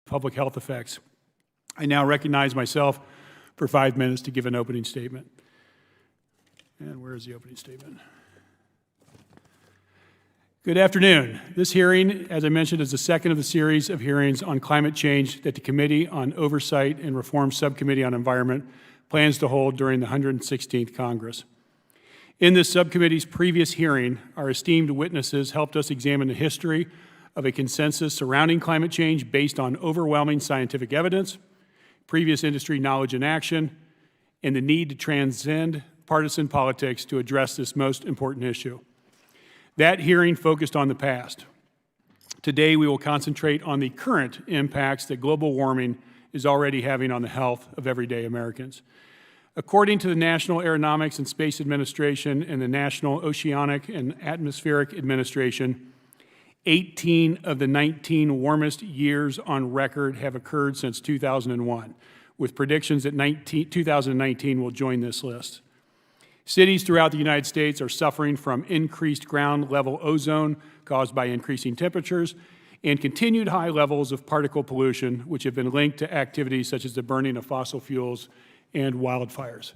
public health effects. I now recognize myself for 5 minutes to give an opening statement. And where is the opening statement? Good afternoon. This hearing, as I mentioned, is the second of the series of hearings on climate change that the Committee on Oversight and Reform Subcommittee on Environment plans to hold during the 116th Congress. In this subcommittee's previous hearing, our esteemed witnesses helped us examine the history of a consensus surrounding climate change based on overwhelming scientific evidence, previous industry knowledge and action, and the need to transcend partisan politics to address this most important issue. That hearing focused on the past. Today, we will concentrate on the current impacts that global warming is already having on the health of everyday Americans. According to the National Aeronautics and Space Administration and the National Oceanic and Atmospheric Administration, 18 of the 19 warmest years on record have occurred since 2001, with predictions that 2019 will join this list. Cities throughout the United States are suffering from increased ground-level ozone caused by increasing temperatures and continued high levels of particle pollution, which have been linked to activities such as the burning of fossil fuels and wildfires.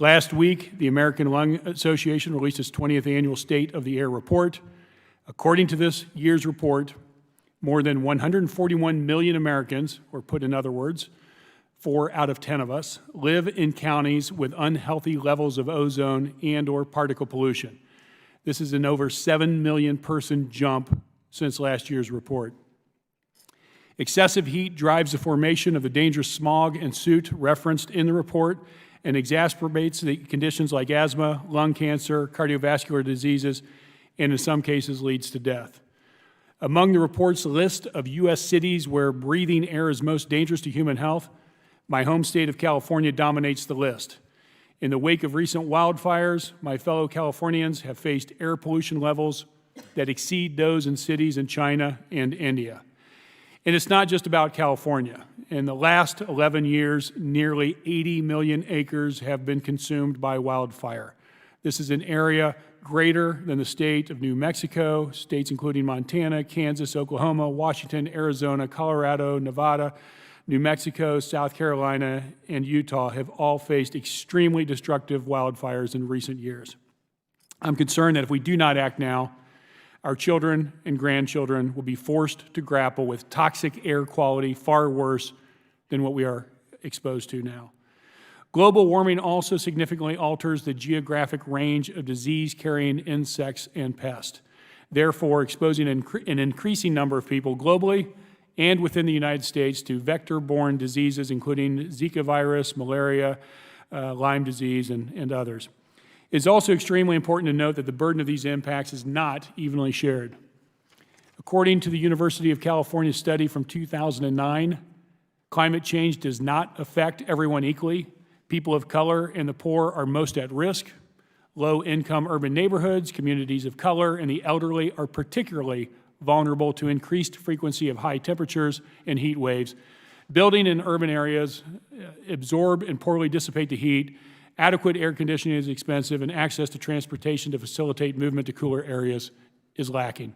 Last week, the American Lung Association released its 20th annual State of the Air report. According to this year's report, more than 141 million Americans, or put in other words, 4 out of 10 of us, live in counties with unhealthy levels of ozone and or particle pollution. This is an over 7 million person jump since last year's report. Excessive heat drives the formation of the dangerous smog and soot referenced in the report and exacerbates the conditions like asthma, lung cancer, cardiovascular diseases, and in some cases leads to death. Among the report's list of U.S. cities where breathing air is most dangerous to human health, my home state of California dominates the list. In the wake of recent wildfires, my fellow Californians have faced air pollution levels that exceed those in cities in China and India. And it's not just about California. In the last 11 years, nearly 80 million acres have been consumed by wildfire. This is an area greater than the state of New Mexico. States including Montana, Kansas, Oklahoma, Washington, Arizona, Colorado, Nevada, New Mexico, South Carolina, and Utah have all faced extremely destructive wildfires in recent years. I'm concerned that if we do not act now, our children and grandchildren will be forced to grapple with toxic air quality far worse than what we are exposed to now. Global warming also significantly alters the geographic range of disease-carrying insects and pests, therefore exposing an increasing number of people globally and within the United States to vector-borne diseases, including Zika virus, malaria, Lyme disease, and others. It's also extremely important to note that the burden of these impacts is not evenly shared. According to the University of California study from 2009, climate change does not affect everyone equally. People of color and the poor are most at risk. Low-income urban neighborhoods, communities of color, and the elderly are particularly vulnerable to increased frequency of high temperatures and heat waves. Building in urban areas absorb and poorly dissipate the heat. Adequate air conditioning is expensive, and access to transportation to facilitate movement to cooler areas is lacking.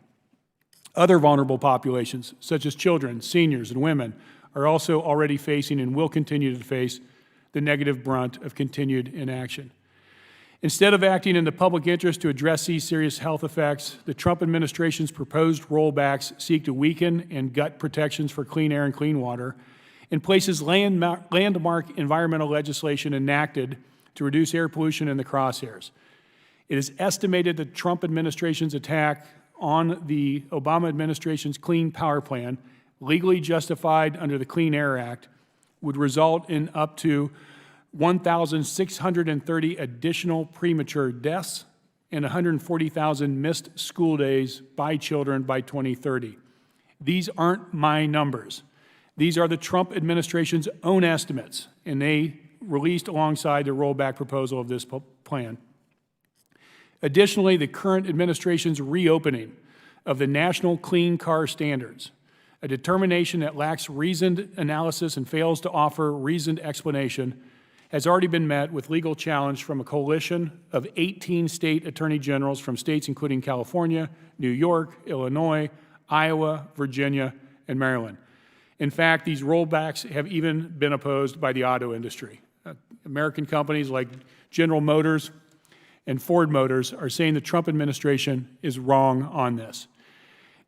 Other vulnerable populations, such as children, seniors, and women, are also already facing and will continue to face the negative brunt of continued inaction. Instead of acting in the public interest to address these serious health effects, the Trump administration's proposed rollbacks seek to weaken and gut protections for clean air and clean water and places landmark environmental legislation enacted to reduce air pollution in the crosshairs. It is estimated that the Trump administration's attack on the Obama administration's Clean Power Plan, legally justified under the Clean Air Act, would result in up to 1,630 additional premature deaths and 140,000 missed school days by children by 2030. These aren't my numbers. These are the Trump administration's own estimates, and they released alongside the rollback proposal of this plan. Additionally, the current administration's reopening of the National Clean Car Standards, a determination that lacks reasoned analysis and fails to offer reasoned explanation, has already been met with legal challenge from a coalition of 18 state attorney generals from states including California, New York, Illinois, Iowa, Virginia, and Maryland. In fact, these rollbacks have even been opposed by the auto industry. American companies like General Motors and Ford Motors are saying the Trump administration is wrong on this.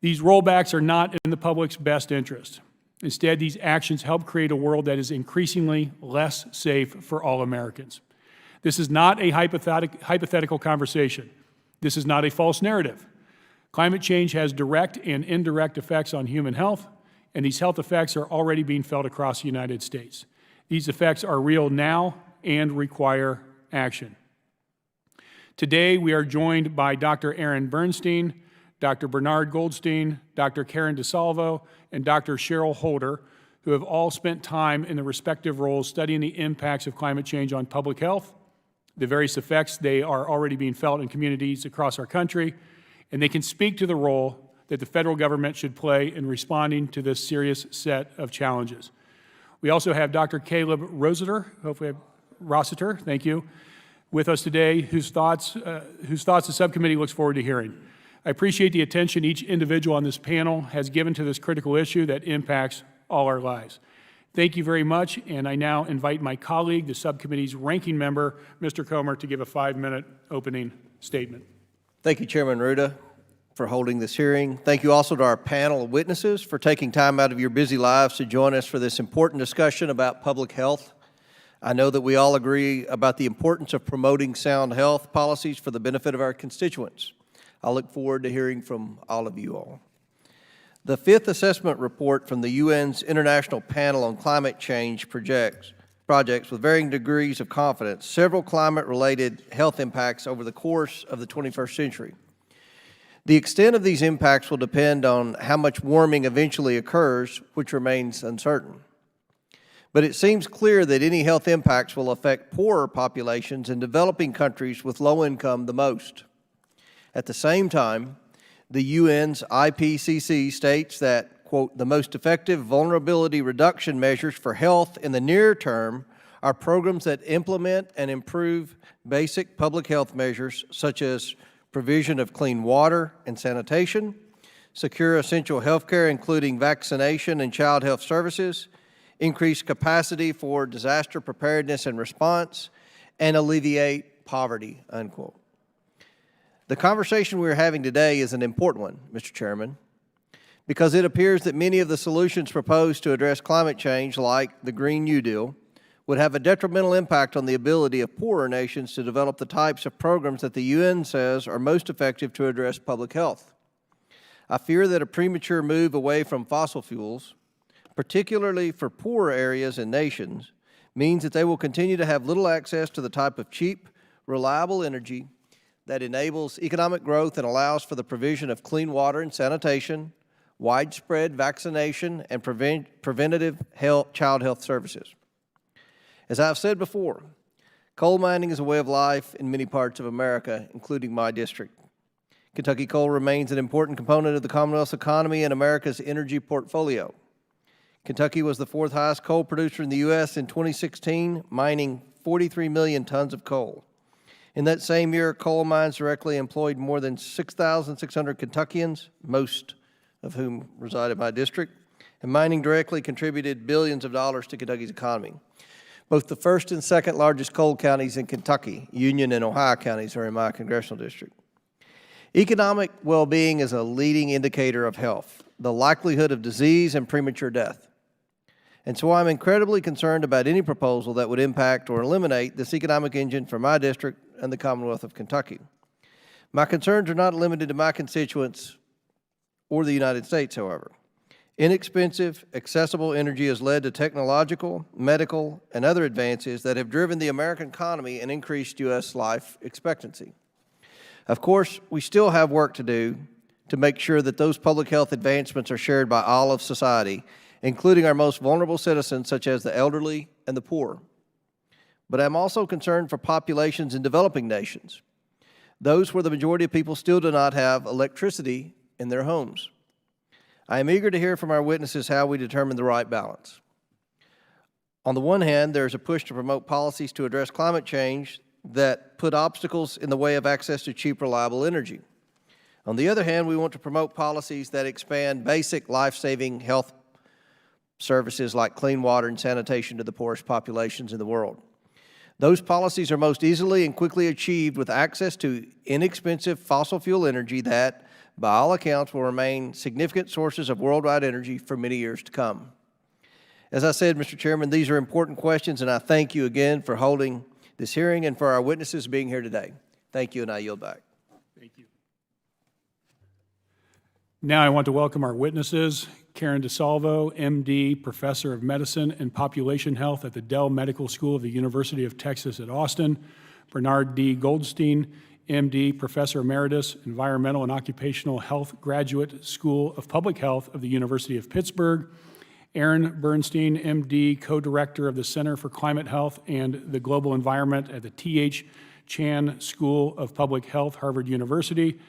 These rollbacks are not in the public's best interest. Instead, these actions help create a world that is increasingly less safe for all Americans. This is not a hypothetical conversation. This is not a false narrative. Climate change has direct and indirect effects on human health, and these health effects are already being felt across the United States. These effects are real now and require action. Today, we are joined by Dr. Aaron Bernstein, Dr. Bernard Goldstein, Dr. Karen DeSalvo, and Dr. Cheryl Holder, who have all spent time in their respective roles studying the impacts of climate change on public health, the various effects they are already being felt in communities across our country, and they can speak to the role that the federal government should play in responding to this serious set of challenges. We also have Dr. Caleb Rossiter, thank you, with us today, whose thoughts the subcommittee looks forward to hearing. I appreciate the attention each individual on this panel has given to this critical issue that impacts all our lives. Thank you very much, and I now invite my colleague, the subcommittee's ranking member, Mr. Comer, to give a 5-minute opening statement. Thank you, Chairman Ruda, for holding this hearing. Thank you also to our panel of witnesses for taking time out of your busy lives to join us for this important discussion about public health. I know that we all agree about the importance of promoting sound health policies for the benefit of our constituents. I look forward to hearing from all of you all. The fifth assessment report from the UN's International Panel on Climate Change projects with varying degrees of confidence several climate-related health impacts over the course of the 21st century. The extent of these impacts will depend on how much warming eventually occurs, which remains uncertain. But it seems clear that any health impacts will affect poorer populations in developing countries with low income the most. At the same time, the UN's IPCC states that, quote, the most effective vulnerability reduction measures for health in the near term are programs that implement and improve basic public health measures such as provision of clean water and sanitation, secure essential health care including vaccination and child health services, increase capacity for disaster preparedness and response, and alleviate poverty, unquote. The conversation we're having today is an important one, Mr. Chairman, because it appears that many of the solutions proposed to address climate change, like the Green New Deal, would have a detrimental impact on the ability of poorer nations to develop the types of programs that the UN says are most effective to address public health. I fear that a premature move away from fossil fuels, particularly for poorer areas and nations, means that they will continue to have little access to the type of cheap, reliable energy that enables economic growth and allows for the provision of clean water and sanitation, widespread vaccination, and preventative child health services. As I've said before, coal mining is a way of life in many parts of America, including my district. Kentucky coal remains an important component of the Commonwealth's economy and America's energy portfolio. Kentucky was the fourth highest coal producer in the U.S. in 2016, mining 43 million tons of coal. In that same year, coal mines directly employed more than 6,600 Kentuckians, most of whom reside in my district, and mining directly contributed billions of dollars to Kentucky's economy. Both the first and second largest coal counties in Kentucky, Union and Ohio counties, are in my congressional district. Economic well-being is a leading indicator of health, the likelihood of disease and premature death. And so I'm incredibly concerned about any proposal that would impact or eliminate this economic engine for my district and the Commonwealth of Kentucky. My concerns are not limited to my constituents or the United States, however. Inexpensive, accessible energy has led to technological, medical, and other advances that have driven the American economy and increased U.S. life expectancy. Of course, we still have work to do to make sure that those public health advancements are shared by all of society, including our most vulnerable citizens such as the elderly and the poor. But I'm also concerned for populations in developing nations, those where the majority of people still do not have electricity in their homes. I am eager to hear from our witnesses how we determine the right balance. On the one hand, there is a push to promote policies to address climate change that put obstacles in the way of access to cheap, reliable energy. On the other hand, we want to promote policies that expand basic life-saving health services like clean water and sanitation to the poorest populations in the world. Those policies are most easily and quickly achieved with access to inexpensive fossil fuel energy that, by all accounts, will remain significant sources of worldwide energy for many years to come. As I said, Mr. Chairman, these are important questions, and I thank you again for holding this hearing and for our witnesses being here today. Thank you, and I yield back. Thank you. Now I want to welcome our witnesses, Karen DeSalvo, MD, Professor of Medicine and Population Health at the Dell Medical School of the University of Texas at Austin, Bernard D. Goldstein, MD, Professor Emeritus, Environmental and Occupational Health Graduate School of Public Health of the University of Pittsburgh, Aaron Bernstein, MD, Co-Director of the Center for Climate Health and the Global Environment at the T.H. Chan School of Public Health, Harvard University,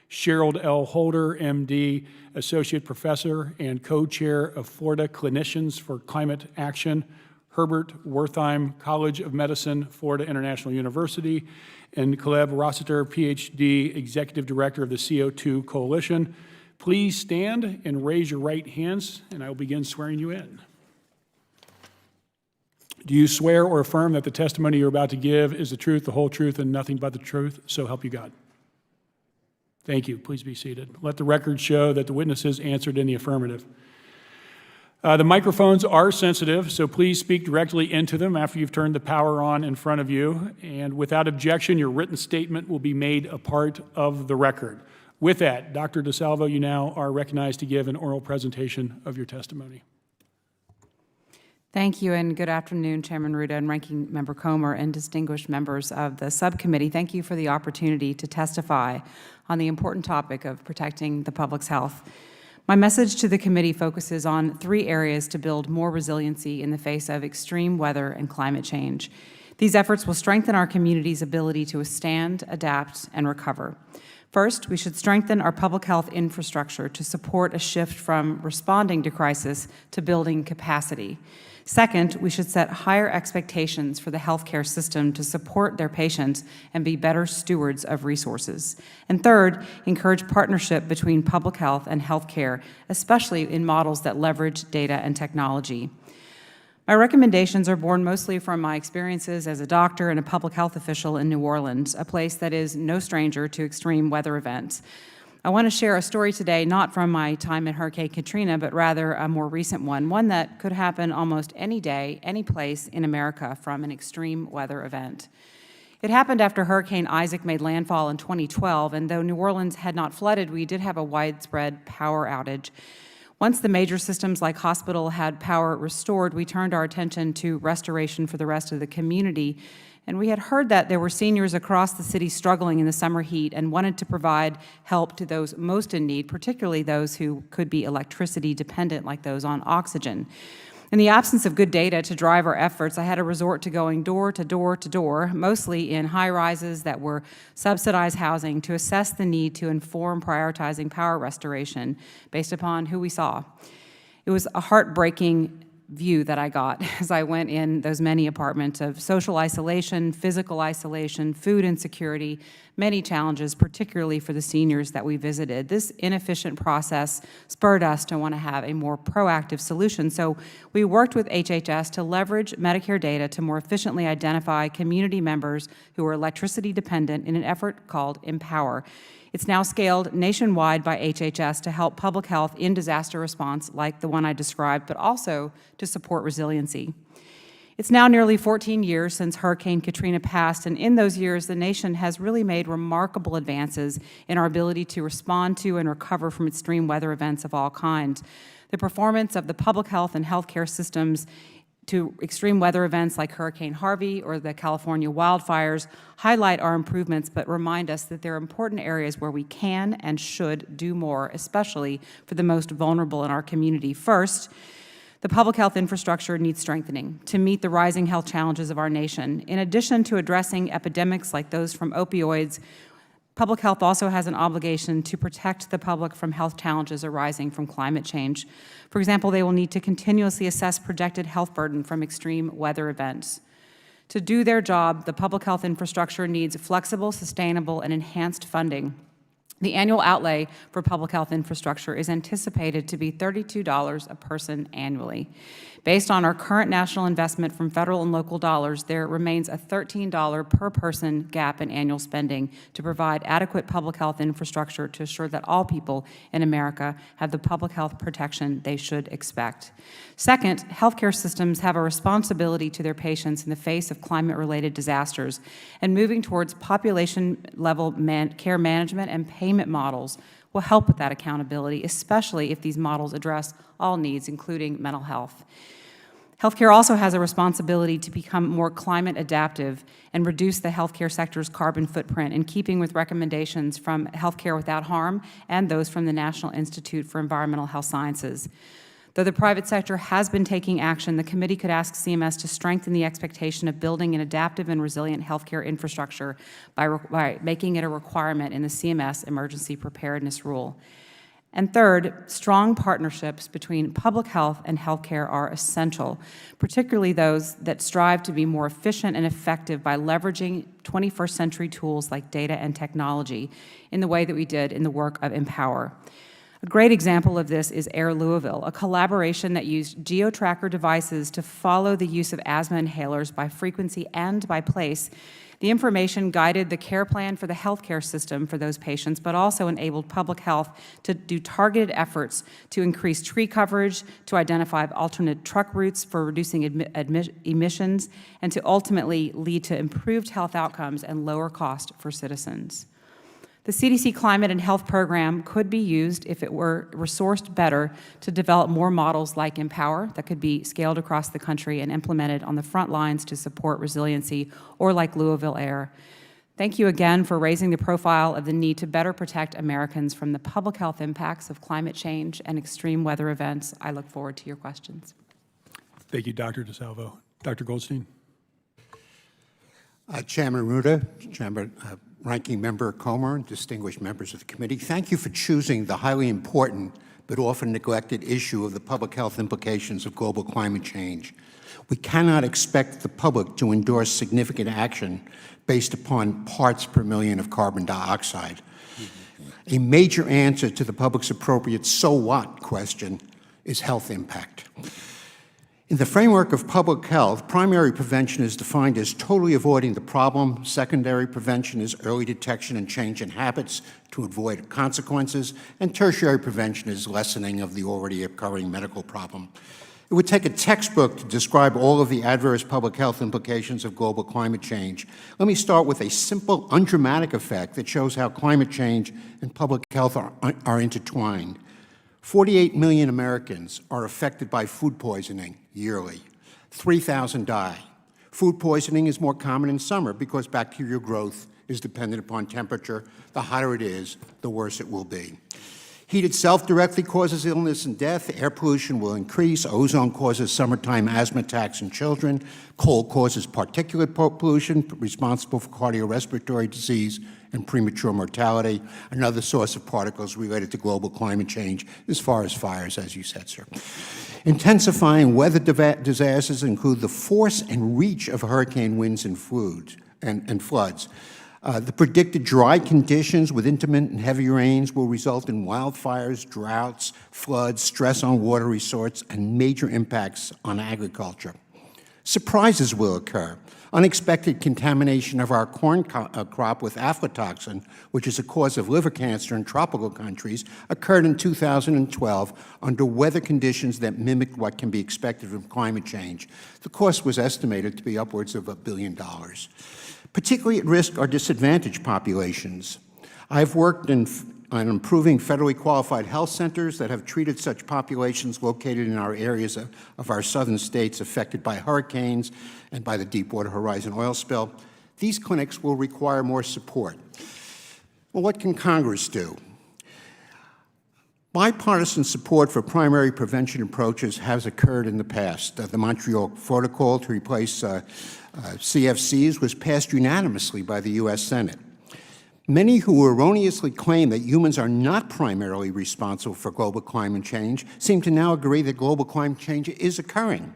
Cheryl L. Holder, MD, Associate Professor and Co-Chair of Florida Clinicians for Climate Action, Herbert Wertheim College of Medicine, Florida International University, and Caleb Rossiter, PhD, Executive Director of the CO2 Coalition. Please stand and raise your right hands, and I will begin swearing you in. Do you swear or affirm that the testimony you're about to give is the truth, the whole truth, and nothing but the truth? So help you God. Thank you. Please be seated. Let the record show that the witnesses answered in the affirmative. The microphones are sensitive, so please speak directly into them after you've turned the power on in front of you. And without objection, your written statement will be made a part of the record. With that, Dr. DeSalvo, you now are recognized to give an oral presentation of your testimony. Thank you, and good afternoon, Chairman Ruda and Ranking Member Comer and distinguished members of the subcommittee. Thank you for the opportunity to testify on the important topic of protecting the public's health. My message to the committee focuses on 3 areas to build more resiliency in the face of extreme weather and climate change. These efforts will strengthen our community's ability to withstand, adapt, and recover. First, we should strengthen our public health infrastructure to support a shift from responding to crisis to building capacity. Second, we should set higher expectations for the healthcare system to support their patients and be better stewards of resources. And third, encourage partnership between public health and healthcare, especially in models that leverage data and technology. My recommendations are born mostly from my experiences as a doctor and a public health official in New Orleans, a place that is no stranger to extreme weather events. I want to share a story today, not from my time at Hurricane Katrina, but rather a more recent one that could happen almost any day, any place in America from an extreme weather event. It happened after Hurricane Isaac made landfall in 2012, and though New Orleans had not flooded, we did have a widespread power outage. Once the major systems like hospital had power restored, we turned our attention to restoration for the rest of the community. And we had heard that there were seniors across the city struggling in the summer heat and wanted to provide help to those most in need, particularly those who could be electricity dependent, like those on oxygen. In the absence of good data to drive our efforts, I had to resort to going door to door to door, mostly in high-rises that were subsidized housing, to assess the need to inform prioritizing power restoration based upon who we saw. It was a heartbreaking view that I got as I went in those many apartments of social isolation, physical isolation, food insecurity, many challenges, particularly for the seniors that we visited. This inefficient process spurred us to want to have a more proactive solution. So we worked with HHS to leverage Medicare data to more efficiently identify community members who are electricity dependent in an effort called Empower. It's now scaled nationwide by HHS to help public health in disaster response like the one I described, but also to support resiliency. It's now nearly 14 years since Hurricane Katrina passed, and in those years, the nation has really made remarkable advances in our ability to respond to and recover from extreme weather events of all kinds. The performance of the public health and healthcare systems to extreme weather events like Hurricane Harvey or the California wildfires highlight our improvements, but remind us that there are important areas where we can and should do more, especially for the most vulnerable in our community. First, the public health infrastructure needs strengthening to meet the rising health challenges of our nation. In addition to addressing epidemics like those from opioids, public health also has an obligation to protect the public from health challenges arising from climate change. For example, they will need to continuously assess projected health burden from extreme weather events. To do their job, the public health infrastructure needs flexible, sustainable, and enhanced funding. The annual outlay for public health infrastructure is anticipated to be $32 a person annually. Based on our current national investment from federal and local dollars, there remains a $13 per person gap in annual spending to provide adequate public health infrastructure to assure that all people in America have the public health protection they should expect. Second, healthcare systems have a responsibility to their patients in the face of climate-related disasters, and moving towards population-level care management and payment models will help with that accountability, especially if these models address all needs, including mental health. Healthcare also has a responsibility to become more climate adaptive and reduce the healthcare sector's carbon footprint, in keeping with recommendations from Healthcare Without Harm and those from the National Institute for Environmental Health Sciences. Though the private sector has been taking action, the committee could ask CMS to strengthen the expectation of building an adaptive and resilient healthcare infrastructure by making it a requirement in the CMS Emergency Preparedness Rule. And third, strong partnerships between public health and healthcare are essential, particularly those that strive to be more efficient and effective by leveraging 21st century tools like data and technology in the way that we did in the work of Empower. A great example of this is Air Louisville, a collaboration that used GeoTracker devices to follow the use of asthma inhalers by frequency and by place. The information guided the care plan for the healthcare system for those patients, but also enabled public health to do targeted efforts to increase tree coverage, to identify alternate truck routes for reducing emissions, and to ultimately lead to improved health outcomes and lower cost for citizens. The CDC Climate and Health Program could be used, if it were resourced better, to develop more models like Empower that could be scaled across the country and implemented on the front lines to support resiliency, or like Louisville Air. Thank you again for raising the profile of the need to better protect Americans from the public health impacts of climate change and extreme weather events. I look forward to your questions. Thank you, Dr. DeSalvo. Dr. Goldstein? Chairman Ruda, Ranking Member Comer, and distinguished members of the committee, thank you for choosing the highly important but often neglected issue of the public health implications of global climate change. We cannot expect the public to endorse significant action based upon parts per million of carbon dioxide. A major answer to the public's appropriate "so what" question is health impact. In the framework of public health, primary prevention is defined as totally avoiding the problem. Secondary prevention is early detection and change in habits to avoid consequences. And tertiary prevention is lessening of the already occurring medical problem. It would take a textbook to describe all of the adverse public health implications of global climate change. Let me start with a simple, undramatic effect that shows how climate change and public health are intertwined. 48 million Americans are affected by food poisoning yearly. 3,000 die. Food poisoning is more common in summer because bacterial growth is dependent upon temperature. The hotter it is, the worse it will be. Heat itself directly causes illness and death. Air pollution will increase. Ozone causes summertime asthma attacks in children. Coal causes particulate pollution, responsible for cardiorespiratory disease and premature mortality. Another source of particles related to global climate change is forest fires, as you said, sir. Intensifying weather disasters include the force and reach of hurricane winds and floods. The predicted dry conditions with intermittent heavy rains will result in wildfires, droughts, floods, stress on water resources, and major impacts on agriculture. Surprises will occur. Unexpected contamination of our corn crop with aflatoxin, which is a cause of liver cancer in tropical countries, occurred in 2012 under weather conditions that mimicked what can be expected from climate change. The cost was estimated to be upwards of $1 billion. Particularly at risk are disadvantaged populations. I've worked on improving federally qualified health centers that have treated such populations located in our areas of our southern states affected by hurricanes and by the Deepwater Horizon oil spill. These clinics will require more support. Well, what can Congress do? Bipartisan support for primary prevention approaches has occurred in the past. The Montreal Protocol to replace CFCs was passed unanimously by the U.S. Senate. Many who erroneously claim that humans are not primarily responsible for global climate change seem to now agree that global climate change is occurring.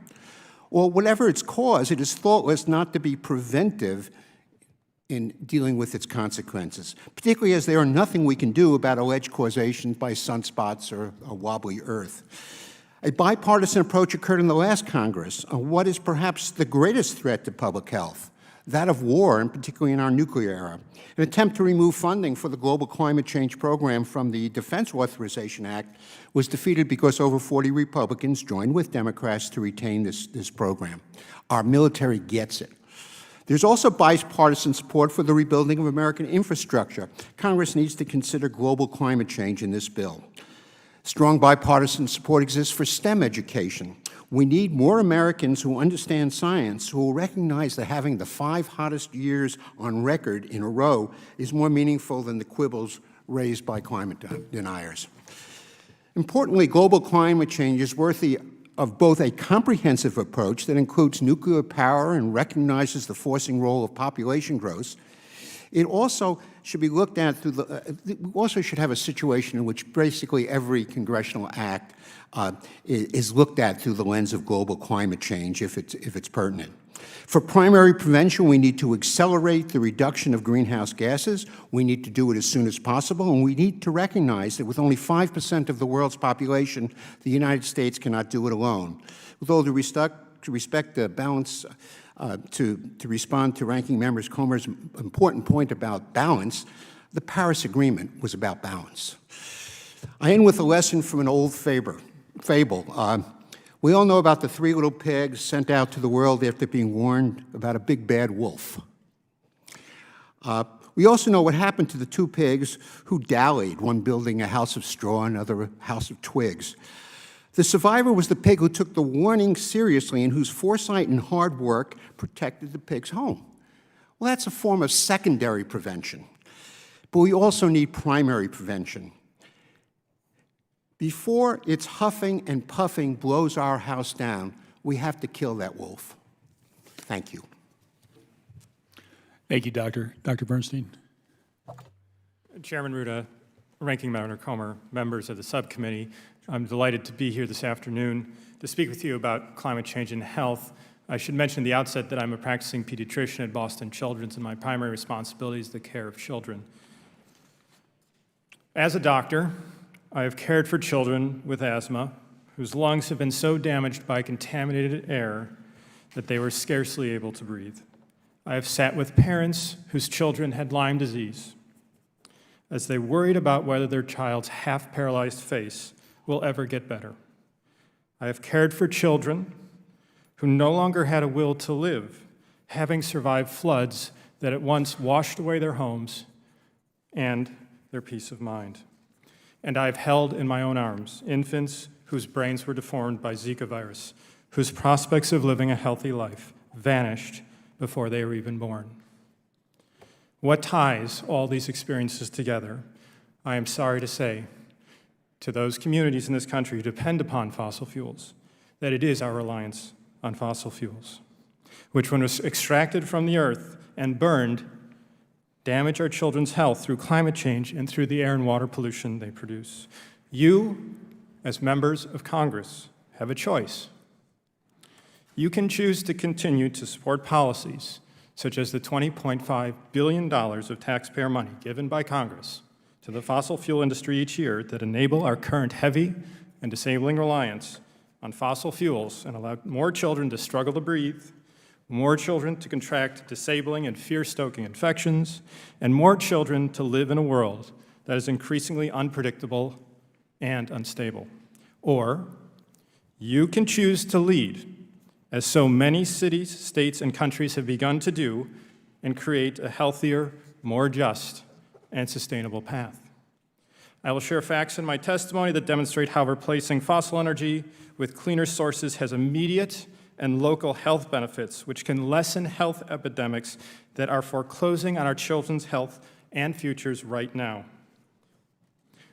Or whatever its cause, it is thoughtless not to be preventive in dealing with its consequences, particularly as there are nothing we can do about alleged causation by sunspots or a wobbly Earth. A bipartisan approach occurred in the last Congress on what is perhaps the greatest threat to public health, that of war, and particularly in our nuclear era. An attempt to remove funding for the Global Climate Change Program from the Defense Authorization Act was defeated because over 40 Republicans joined with Democrats to retain this program. Our military gets it. There's also bipartisan support for the rebuilding of American infrastructure. Congress needs to consider global climate change in this bill. Strong bipartisan support exists for STEM education. We need more Americans who understand science, who will recognize that having the 5 hottest years on record in a row is more meaningful than the quibbles raised by climate deniers. Importantly, global climate change is worthy of both a comprehensive approach that includes nuclear power and recognizes the forcing role of population growth. It also should be looked at through we also should have a situation in which basically every congressional act is looked at through the lens of global climate change if it's pertinent. For primary prevention, we need to accelerate the reduction of greenhouse gases. We need to do it as soon as possible, and we need to recognize that with only 5% of the world's population, the United States cannot do it alone. With all due respect the balance, to respond to Ranking Member Comer's important point about balance, the Paris Agreement was about balance. I end with a lesson from an old fable. We all know about the 3 little pigs sent out to the world after being warned about a big bad wolf. We also know what happened to the 2 pigs who dallied, one building a house of straw, another a house of twigs. The survivor was the pig who took the warning seriously and whose foresight and hard work protected the pig's home. Well, that's a form of secondary prevention. But we also need primary prevention. Before its huffing and puffing blows our house down, we have to kill that wolf. Thank you. Thank you, Dr. Bernstein. Chairman Ruda, Ranking Member Comer, members of the subcommittee, I'm delighted to be here this afternoon to speak with you about climate change and health. I should mention at the outset that I'm a practicing pediatrician at Boston Children's, and my primary responsibility is the care of children. As a doctor, I have cared for children with asthma whose lungs have been so damaged by contaminated air that they were scarcely able to breathe. I have sat with parents whose children had Lyme disease as they worried about whether their child's half-paralyzed face will ever get better. I have cared for children who no longer had a will to live, having survived floods that at once washed away their homes and their peace of mind. And I've held in my own arms infants whose brains were deformed by Zika virus, whose prospects of living a healthy life vanished before they were even born. What ties all these experiences together, I am sorry to say, to those communities in this country who depend upon fossil fuels, that it is our reliance on fossil fuels, which when extracted from the earth and burned, damage our children's health through climate change and through the air and water pollution they produce. You, as members of Congress, have a choice. You can choose to continue to support policies such as the $20.5 billion of taxpayer money given by Congress to the fossil fuel industry each year that enable our current heavy and disabling reliance on fossil fuels and allow more children to struggle to breathe, more children to contract disabling and fear-stoking infections, and more children to live in a world that is increasingly unpredictable and unstable. Or you can choose to lead, as so many cities, states, and countries have begun to do, and create a healthier, more just, and sustainable path. I will share facts in my testimony that demonstrate how replacing fossil energy with cleaner sources has immediate and local health benefits, which can lessen health epidemics that are foreclosing on our children's health and futures right now.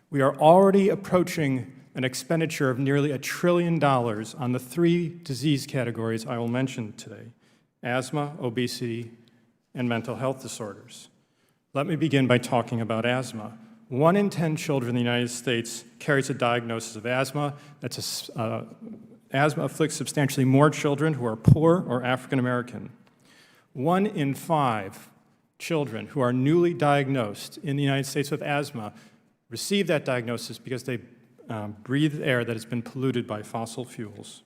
We are already approaching an expenditure of nearly $1 trillion on the 3 disease categories I will mention today: asthma, obesity, and mental health disorders. Let me begin by talking about asthma. 1 in 10 children in the United States carries a diagnosis of asthma. Asthma afflicts substantially more children who are poor or African American. 1 in 5 children who are newly diagnosed in the United States with asthma receive that diagnosis because they breathe air that has been polluted by fossil fuels.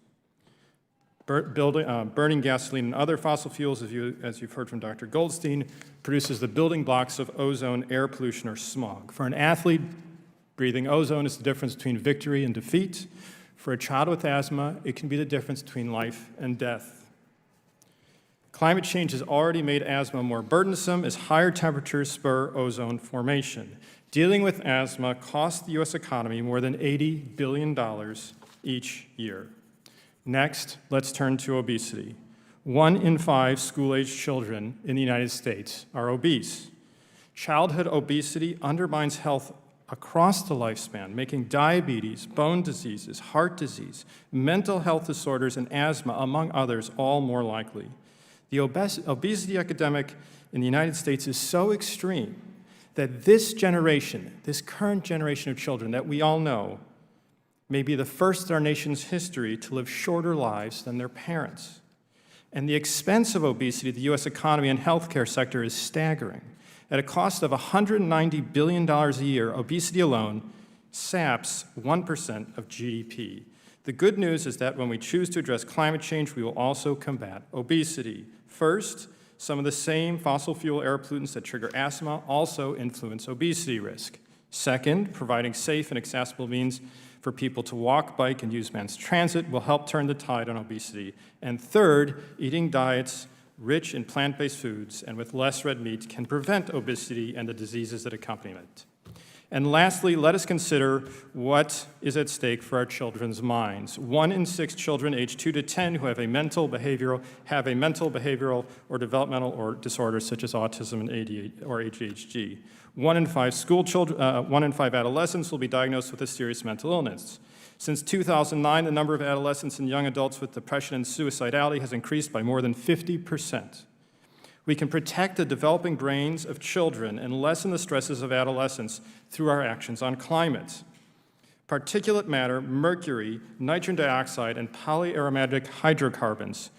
Burning gasoline and other fossil fuels, as you've heard from Dr. Goldstein, produces the building blocks of ozone, air pollution, or smog. For an athlete, breathing ozone is the difference between victory and defeat. For a child with asthma, it can be the difference between life and death. Climate change has already made asthma more burdensome as higher temperatures spur ozone formation. Dealing with asthma costs the U.S. economy more than $80 billion each year. Next, let's turn to obesity. 1 in 5 school-aged children in the United States are obese. Childhood obesity undermines health across the lifespan, making diabetes, bone diseases, heart disease, mental health disorders, and asthma, among others, all more likely. The obesity epidemic in the United States is so extreme that this generation, this current generation of children that we all know, may be the first in our nation's history to live shorter lives than their parents. And the expense of obesity to the U.S. economy and healthcare sector is staggering. At a cost of $190 billion a year, obesity alone saps 1% of GDP. The good news is that when we choose to address climate change, we will also combat obesity. First, some of the same fossil fuel air pollutants that trigger asthma also influence obesity risk. Second, providing safe and accessible means for people to walk, bike, and use mass transit will help turn the tide on obesity. And third, eating diets rich in plant-based foods and with less red meat can prevent obesity and the diseases that accompany it. And lastly, let us consider what is at stake for our children's minds. 1 in 6 children aged 2 to 10 who have a mental, behavioral, or developmental or disorders such as autism and ADHD. 1 in 5 adolescents will be diagnosed with a serious mental illness. Since 2009, the number of adolescents and young adults with depression and suicidality has increased by more than 50%. We can protect the developing brains of children and lessen the stresses of adolescents through our actions on climate. Particulate matter, mercury, nitrogen dioxide, and polyaromatic hydrocarbons,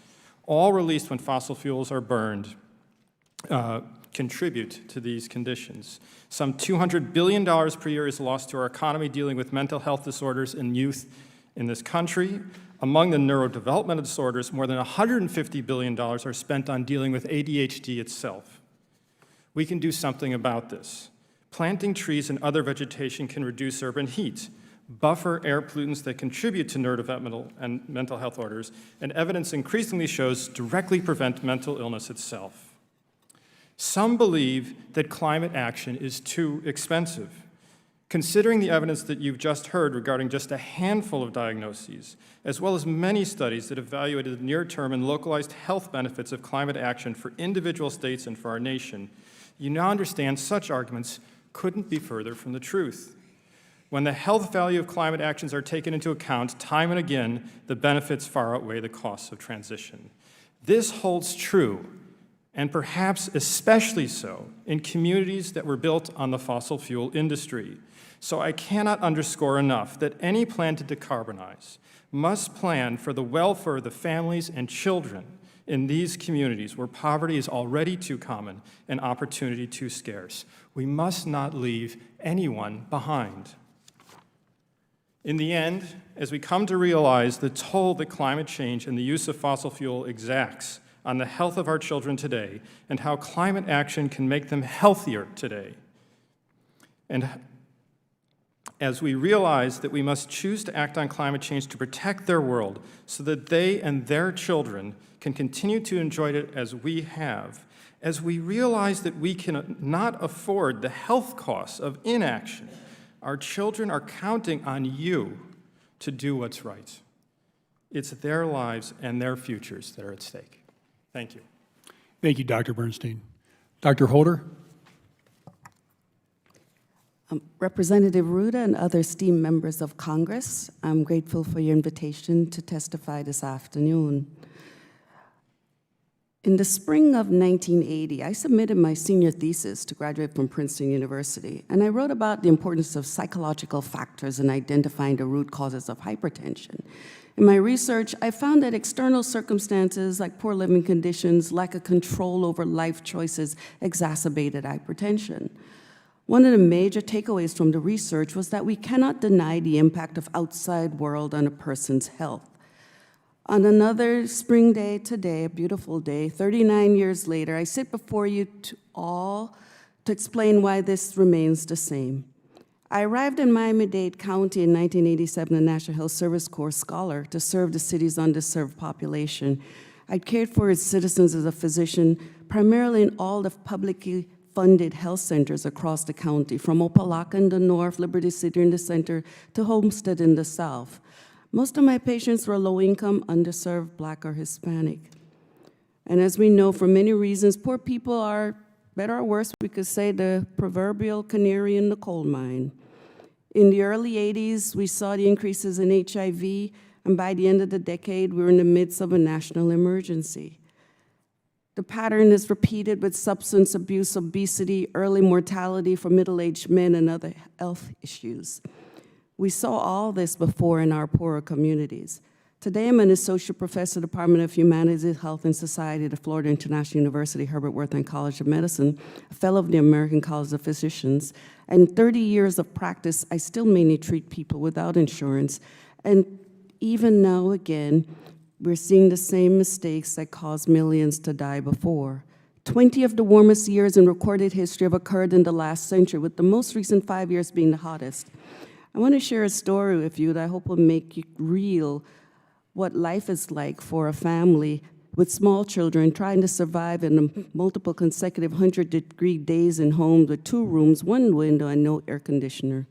all released when fossil fuels are burned, contribute to these conditions. Some $200 billion per year is lost to our economy dealing with mental health disorders in youth in this country. Among the neurodevelopmental disorders, more than $150 billion are spent on dealing with ADHD itself. We can do something about this. Planting trees and other vegetation can reduce urban heat, buffer air pollutants that contribute to neurodevelopmental and mental health disorders, and evidence increasingly shows directly prevent mental illness itself. Some believe that climate action is too expensive. Considering the evidence that you've just heard regarding just a handful of diagnoses, as well as many studies that evaluated the near-term and localized health benefits of climate action for individual states and for our nation, you now understand such arguments couldn't be further from the truth. When the health value of climate actions are taken into account, time and again, the benefits far outweigh the costs of transition. This holds true, and perhaps especially so, in communities that were built on the fossil fuel industry. So I cannot underscore enough that any plan to decarbonize must plan for the welfare of the families and children in these communities where poverty is already too common and opportunity too scarce. We must not leave anyone behind. In the end, as we come to realize the toll that climate change and the use of fossil fuel exacts on the health of our children today and how climate action can make them healthier today, and as we realize that we must choose to act on climate change to protect their world so that they and their children can continue to enjoy it as we have, as we realize that we cannot afford the health costs of inaction, our children are counting on you to do what's right. It's their lives and their futures that are at stake. Thank you. Thank you, Dr. Bernstein. Dr. Holder? Representative Ruda and other esteemed members of Congress, I'm grateful for your invitation to testify this afternoon. In the spring of 1980, I submitted my senior thesis to graduate from Princeton University, and I wrote about the importance of psychological factors in identifying the root causes of hypertension. In my research, I found that external circumstances like poor living conditions, lack of control over life choices, exacerbated hypertension. One of the major takeaways from the research was that we cannot deny the impact of outside world on a person's health. On another spring day today, a beautiful day, 39 years later, I sit before you all to explain why this remains the same. I arrived in Miami-Dade County in 1987, a National Health Service Corps scholar, to serve the city's underserved population. I cared for its citizens as a physician, primarily in all the publicly funded health centers across the county, from Opelika in the north, Liberty City in the center, to Homestead in the south. Most of my patients were low-income, underserved, Black, or Hispanic. And as we know, for many reasons, poor people are, better or worse, we could say, the proverbial canary in the coal mine. In the early 80s, we saw the increases in HIV, and by the end of the decade, we were in the midst of a national emergency. The pattern is repeated with substance abuse, obesity, early mortality for middle-aged men, and other health issues. We saw all this before in our poorer communities. Today, I'm an associate professor, Department of Humanities, Health, and Society at the Florida International University, Herbert Wertheim College of Medicine, a fellow of the American College of Physicians, and 30 years of practice, I still mainly treat people without insurance. And even now, again, we're seeing the same mistakes that caused millions to die before. 20 of the warmest years in recorded history have occurred in the last century, with the most recent 5 years being the hottest. I want to share a story with you that I hope will make you real what life is like for a family with small children trying to survive in the multiple consecutive 100-degree days in homes with 2 rooms, 1 window, and no air conditioner.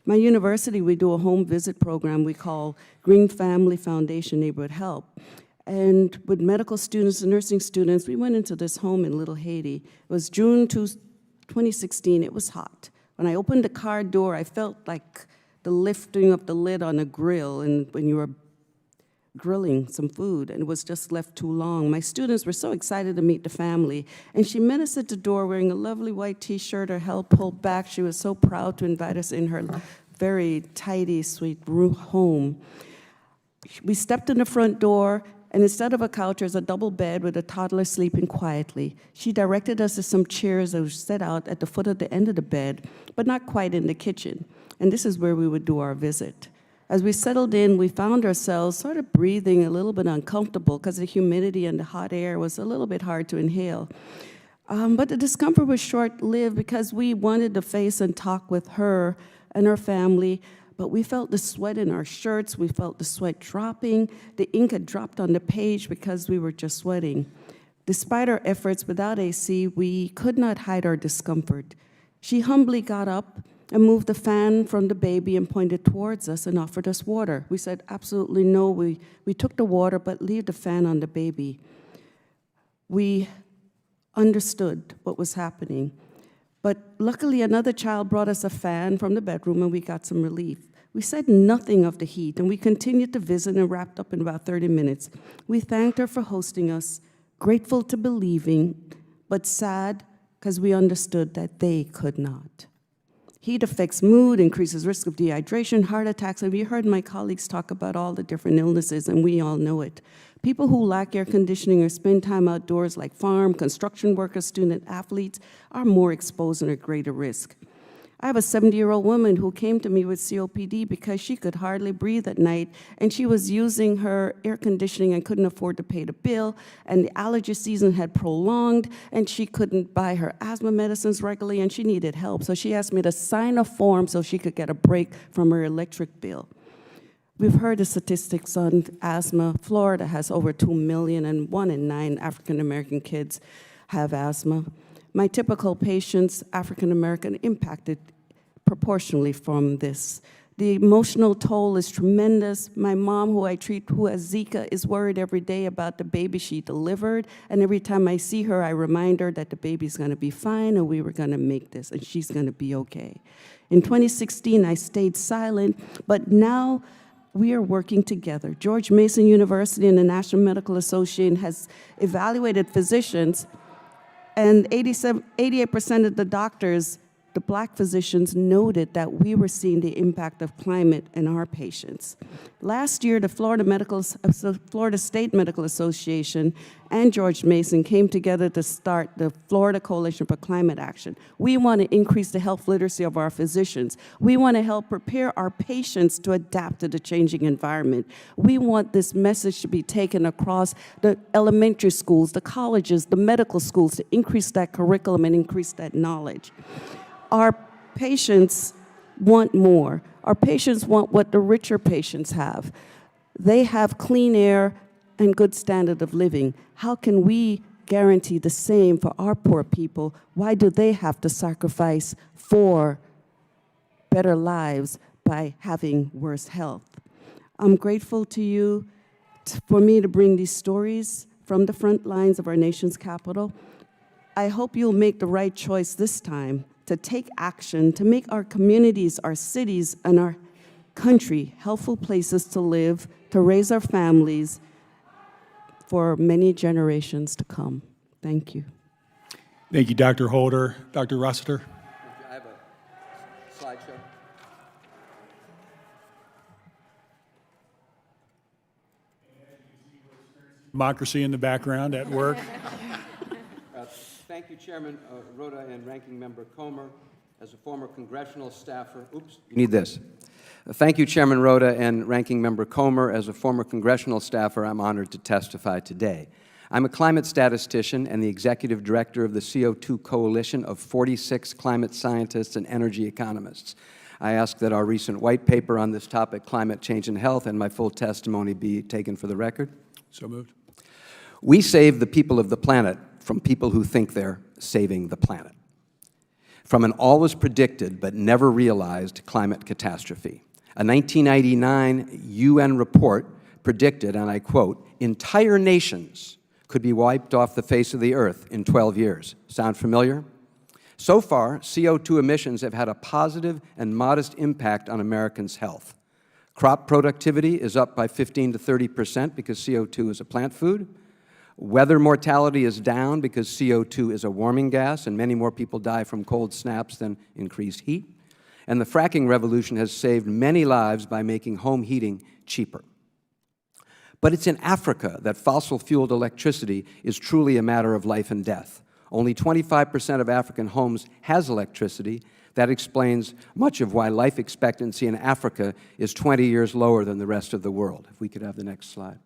My university, we do a home visit program we call Green Family Foundation Neighborhood Help. And with medical students and nursing students, we went into this home in Little Haiti. It was June 2016, it was hot. When I opened the car door, I felt like the lifting of the lid on a grill and when you were grilling some food, and it was just left too long. My students were so excited to meet the family, and she met us at the door wearing a lovely white t-shirt, her hair pulled back. She was so proud to invite us in her very tidy, sweet home. We stepped in the front door, and instead of a couch, there's a double bed with a toddler sleeping quietly. She directed us to some chairs that were set out at the foot of the end of the bed, but not quite in the kitchen. And this is where we would do our visit. As we settled in, we found ourselves sort of breathing a little bit uncomfortable because the humidity and the hot air was a little bit hard to inhale. But the discomfort was short-lived because we wanted to face and talk with her and her family, but we felt the sweat in our shirts, we felt the sweat dropping, the ink had dropped on the page because we were just sweating. Despite our efforts without AC, we could not hide our discomfort. She humbly got up and moved the fan from the baby and pointed towards us and offered us water. We said, absolutely no, we took the water, but leave the fan on the baby. We understood what was happening. But luckily, another child brought us a fan from the bedroom, and we got some relief. We said nothing of the heat, and we continued to visit and wrapped up in about 30 minutes. We thanked her for hosting us, grateful to believing, but sad because we understood that they could not. Heat affects mood, increases risk of dehydration, heart attacks, and we heard my colleagues talk about all the different illnesses, and we all know it. People who lack air conditioning or spend time outdoors, like farm, construction workers, student athletes, are more exposed and at greater risk. I have a 70-year-old woman who came to me with COPD because she could hardly breathe at night, and she was using her air conditioning and couldn't afford to pay the bill, and the allergy season had prolonged, and she couldn't buy her asthma medicines regularly, and she needed help. So she asked me to sign a form so she could get a break from her electric bill. We've heard the statistics on asthma. Florida has over 2 million, and 1 in 9 African-American kids have asthma. My typical patients, African-American, impacted proportionally from this. The emotional toll is tremendous. My mom, who I treat, who has Zika, is worried every day about the baby she delivered, and every time I see her, I remind her that the baby's gonna be fine, and we were gonna make this, and she's gonna be okay. In 2016, I stayed silent, but now we are working together. George Mason University and the National Medical Association has evaluated physicians, and 88% of the doctors, the Black physicians, noted that we were seeing the impact of climate in our patients. Last year, the Florida State Medical Association and George Mason came together to start the Florida Coalition for Climate Action. We want to increase the health literacy of our physicians. We want to help prepare our patients to adapt to the changing environment. We want this message to be taken across the elementary schools, the colleges, the medical schools, to increase that curriculum and increase that knowledge. Our patients want more. Our patients want what the richer patients have. They have clean air and good standard of living. How can we guarantee the same for our poor people? Why do they have to sacrifice for better lives by having worse health? I'm grateful to you for me to bring these stories from the front lines of our nation's capital. I hope you'll make the right choice this time to take action, to make our communities, our cities, and our country healthful places to live, to raise our families for many generations to come. Thank you. Thank you, Dr. Holder. Dr. Rossiter? I have a slideshow. Democracy in the background at work. Thank you, Chairman Rhoda and Ranking Member Comer. As a former congressional staffer, you need this. Thank you, Chairman Rhoda and Ranking Member Comer. As a former congressional staffer, I'm honored to testify today. I'm a climate statistician and the executive director of the CO2 Coalition of 46 climate scientists and energy economists. I ask that our recent white paper on this topic, climate change and health, and my full testimony be taken for the record. So moved. We save the people of the planet from people who think they're saving the planet, from an always predicted but never realized climate catastrophe. A 1999 UN report predicted, and I quote, "entire nations could be wiped off the face of the earth in 12 years. Sound familiar? So far, CO2 emissions have had a positive and modest impact on Americans' health. Crop productivity is up by 15 to 30% because CO2 is a plant food. Weather mortality is down because CO2 is a warming gas, and many more people die from cold snaps than increased heat. And the fracking revolution has saved many lives by making home heating cheaper. But it's in Africa that fossil-fueled electricity is truly a matter of life and death. Only 25% of African homes has electricity. That explains much of why life expectancy in Africa is 20 years lower than the rest of the world. If we could have the next slide.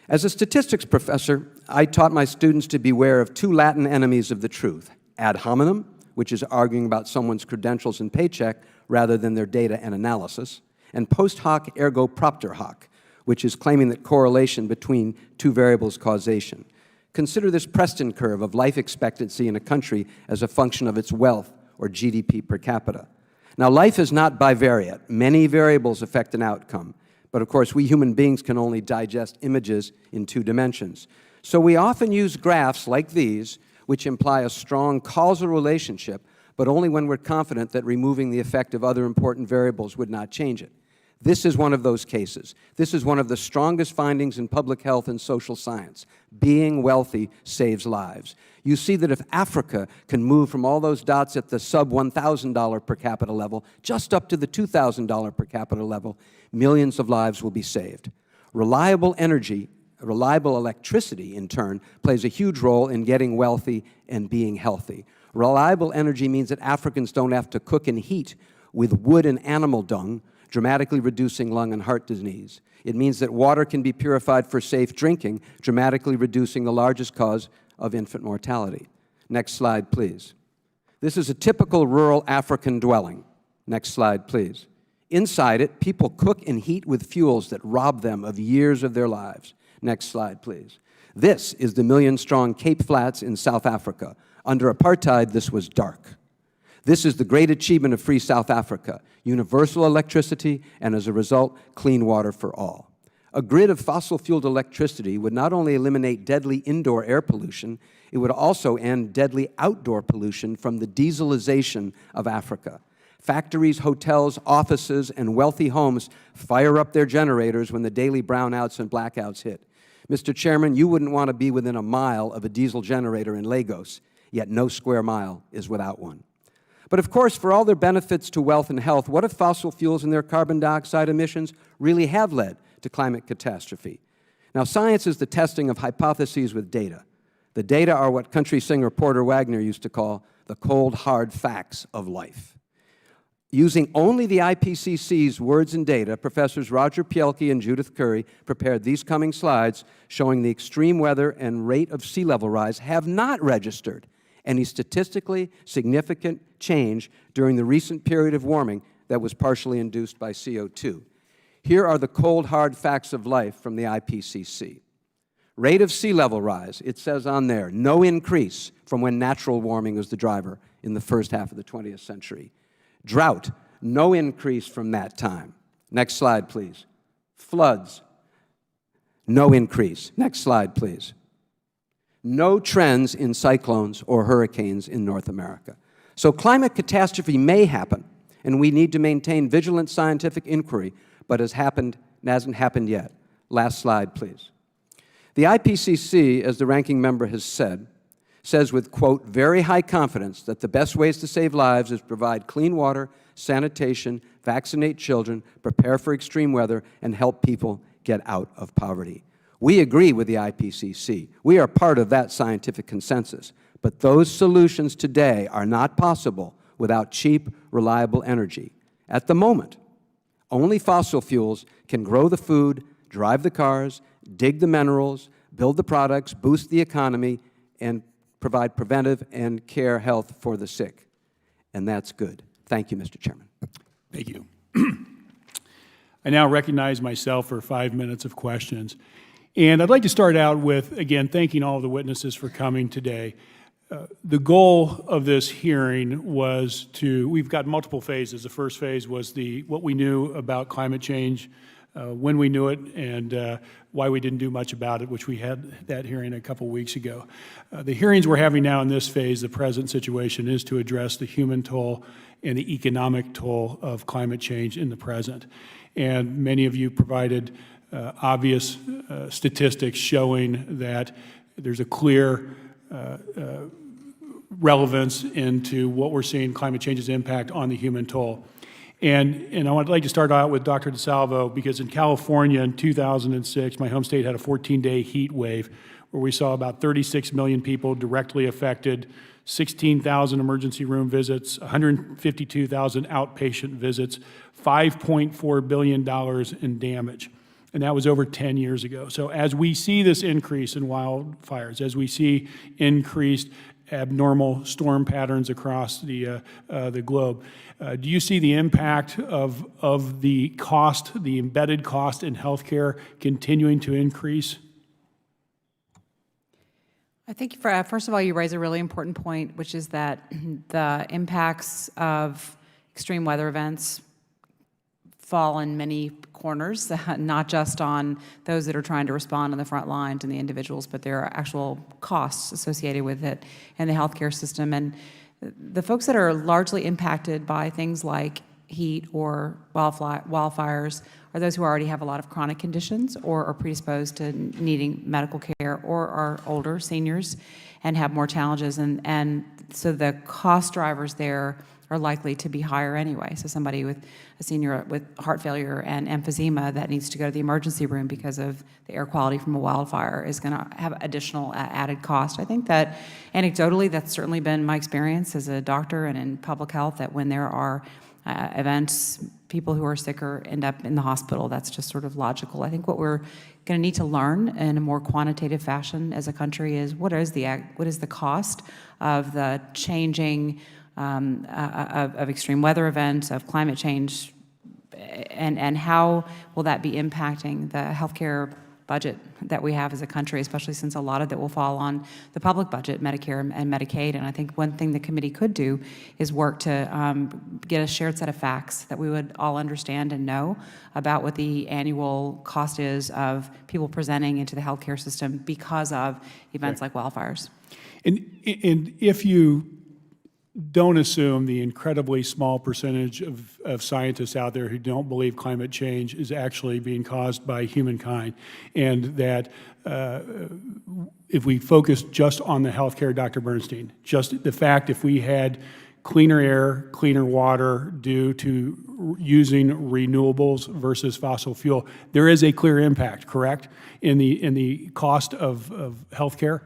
As a statistics professor, I taught my students to beware of two Latin enemies of the truth: ad hominem, which is arguing about someone's credentials and paycheck rather than their data and analysis, and post hoc ergo propter hoc, which is claiming that correlation between two variables causation. Consider this Preston curve of life expectancy in a country as a function of its wealth or GDP per capita. Now, life is not bivariate. Many variables affect an outcome. But of course, we human beings can only digest images in 2 dimensions. So we often use graphs like these, which imply a strong causal relationship, but only when we're confident that removing the effect of other important variables would not change it. This is one of those cases. This is one of the strongest findings in public health and social science. Being wealthy saves lives. You see that if Africa can move from all those dots at the sub-$1,000 per capita level just up to the $2,000 per capita level, millions of lives will be saved. Reliable energy, reliable electricity, in turn, plays a huge role in getting wealthy and being healthy. Reliable energy means that Africans don't have to cook and heat with wood and animal dung, dramatically reducing lung and heart disease. It means that water can be purified for safe drinking, dramatically reducing the largest cause of infant mortality. Next slide, please. This is a typical rural African dwelling. Next slide, please. Inside it, people cook and heat with fuels that rob them of years of their lives. Next slide, please. This is the million-strong Cape Flats in South Africa. Under apartheid, this was dark. This is the great achievement of free South Africa: universal electricity and, as a result, clean water for all. A grid of fossil-fueled electricity would not only eliminate deadly indoor air pollution, it would also end deadly outdoor pollution from the dieselization of Africa. Factories, hotels, offices, and wealthy homes fire up their generators when the daily brownouts and blackouts hit. Mr. Chairman, you wouldn't want to be within a mile of a diesel generator in Lagos, yet no square mile is without one. But of course, for all their benefits to wealth and health, what if fossil fuels and their carbon dioxide emissions really have led to climate catastrophe? Now, science is the testing of hypotheses with data. The data are what country singer Porter Wagner used to call the cold, hard facts of life. Using only the IPCC's words and data, Professors Roger Pielke and Judith Curry prepared these coming slides showing the extreme weather and rate of sea level rise have not registered any statistically significant change during the recent period of warming that was partially induced by CO2. Here are the cold, hard facts of life from the IPCC. Rate of sea level rise, it says on there, no increase from when natural warming was the driver in the first half of the 20th century. Drought, no increase from that time. Next slide, please. Floods, no increase. Next slide, please. No trends in cyclones or hurricanes in North America. So climate catastrophe may happen, and we need to maintain vigilant scientific inquiry, but hasn't happened yet. Last slide, please. The IPCC, as the ranking member has said, says with, quote, very high confidence that the best ways to save lives is provide clean water, sanitation, vaccinate children, prepare for extreme weather, and help people get out of poverty. We agree with the IPCC. We are part of that scientific consensus. But those solutions today are not possible without cheap, reliable energy. At the moment, only fossil fuels can grow the food, drive the cars, dig the minerals, build the products, boost the economy, and provide preventive and care health for the sick. And that's good. Thank you, Mr. Chairman. Thank you. I now recognize myself for 5 minutes of questions. And I'd like to start out with, again, thanking all of the witnesses for coming today. The goal of this hearing was we've got multiple phases. The first phase was what we knew about climate change, when we knew it, and why we didn't do much about it, which we had that hearing a couple weeks ago. The hearings we're having now in this phase, the present situation, is to address the human toll and the economic toll of climate change in the present. And many of you provided obvious statistics showing that there's a clear relevance into what we're seeing climate change's impact on the human toll. And I would like to start out with Dr. DeSalvo, because in California in 2006, my home state had a 14-day heat wave where we saw about 36 million people directly affected, 16,000 emergency room visits, 152,000 outpatient visits, $5.4 billion in damage. And that was over 10 years ago. So as we see this increase in wildfires, as we see increased abnormal storm patterns across the globe, do you see the impact of the cost, the embedded cost in healthcare continuing to increase? I think, first of all, you raise a really important point, which is that the impacts of extreme weather events fall in many corners, not just on those that are trying to respond on the front lines and the individuals, but there are actual costs associated with it in the healthcare system. And the folks that are largely impacted by things like heat or wildfires are those who already have a lot of chronic conditions or are predisposed to needing medical care or are older, seniors, and have more challenges. And so the cost drivers there are likely to be higher anyway. So somebody with a senior with heart failure and emphysema that needs to go to the emergency room because of the air quality from a wildfire is going to have additional added cost. I think that anecdotally, that's certainly been my experience as a doctor and in public health, that when there are events, people who are sicker end up in the hospital. That's just sort of logical. I think what we're going to need to learn in a more quantitative fashion as a country is what is the cost of the changing of extreme weather events, of climate change, and how will that be impacting the healthcare budget that we have as a country, especially since a lot of that will fall on the public budget, Medicare and Medicaid. And I think one thing the committee could do is work to get a shared set of facts that we would all understand and know about what the annual cost is of people presenting into the healthcare system because of events like wildfires. And if you don't assume the incredibly small percentage of scientists out there who don't believe climate change is actually being caused by humankind, and that if we focus just on the healthcare, Dr. Bernstein, just the fact if we had cleaner air, cleaner water due to using renewables versus fossil fuel, there is a clear impact, correct, in the cost of healthcare?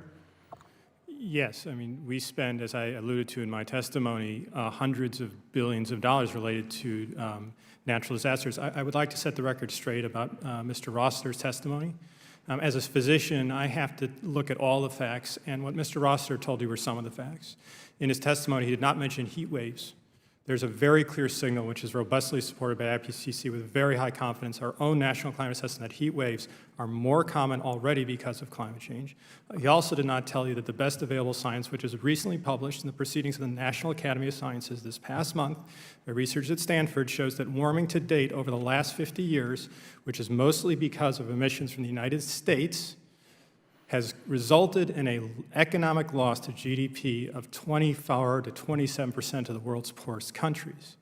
Yes, I mean, we spend, as I alluded to in my testimony, hundreds of billions of dollars related to natural disasters. I would like to set the record straight about Mr. Rossiter's testimony. As a physician, I have to look at all the facts, and what Mr. Rossiter told you were some of the facts. In his testimony, he did not mention heat waves. There's a very clear signal, which is robustly supported by IPCC with very high confidence, our own national climate assessment, that heat waves are more common already because of climate change. He also did not tell you that the best available science, which was recently published in the Proceedings of the National Academy of Sciences this past month, by research at Stanford, shows that warming to date over the last 50 years, which is mostly because of emissions from the United States, has resulted in an economic loss to GDP of 24 to 27% of the world's poorest countries.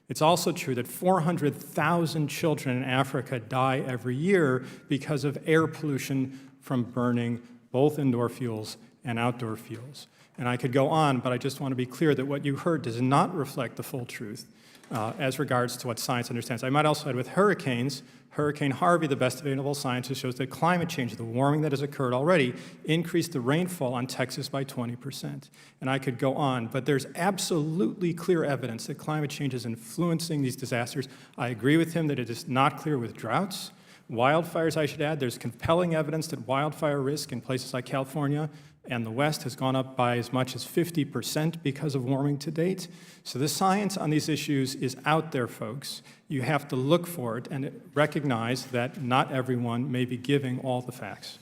It's also true that 400,000 children in Africa die every year because of air pollution from burning both indoor fuels and outdoor fuels. And I could go on, but I just want to be clear that what you heard does not reflect the full truth as regards to what science understands. I might also add with hurricanes, Hurricane Harvey, the best available science, shows that climate change, the warming that has occurred already, increased the rainfall on Texas by 20%. And I could go on, but there's absolutely clear evidence that climate change is influencing these disasters. I agree with him that it is not clear with droughts. Wildfires, I should add, there's compelling evidence that wildfire risk in places like California and the West has gone up by as much as 50% because of warming to date. So the science on these issues is out there, folks. You have to look for it and recognize that not everyone may be giving all the facts.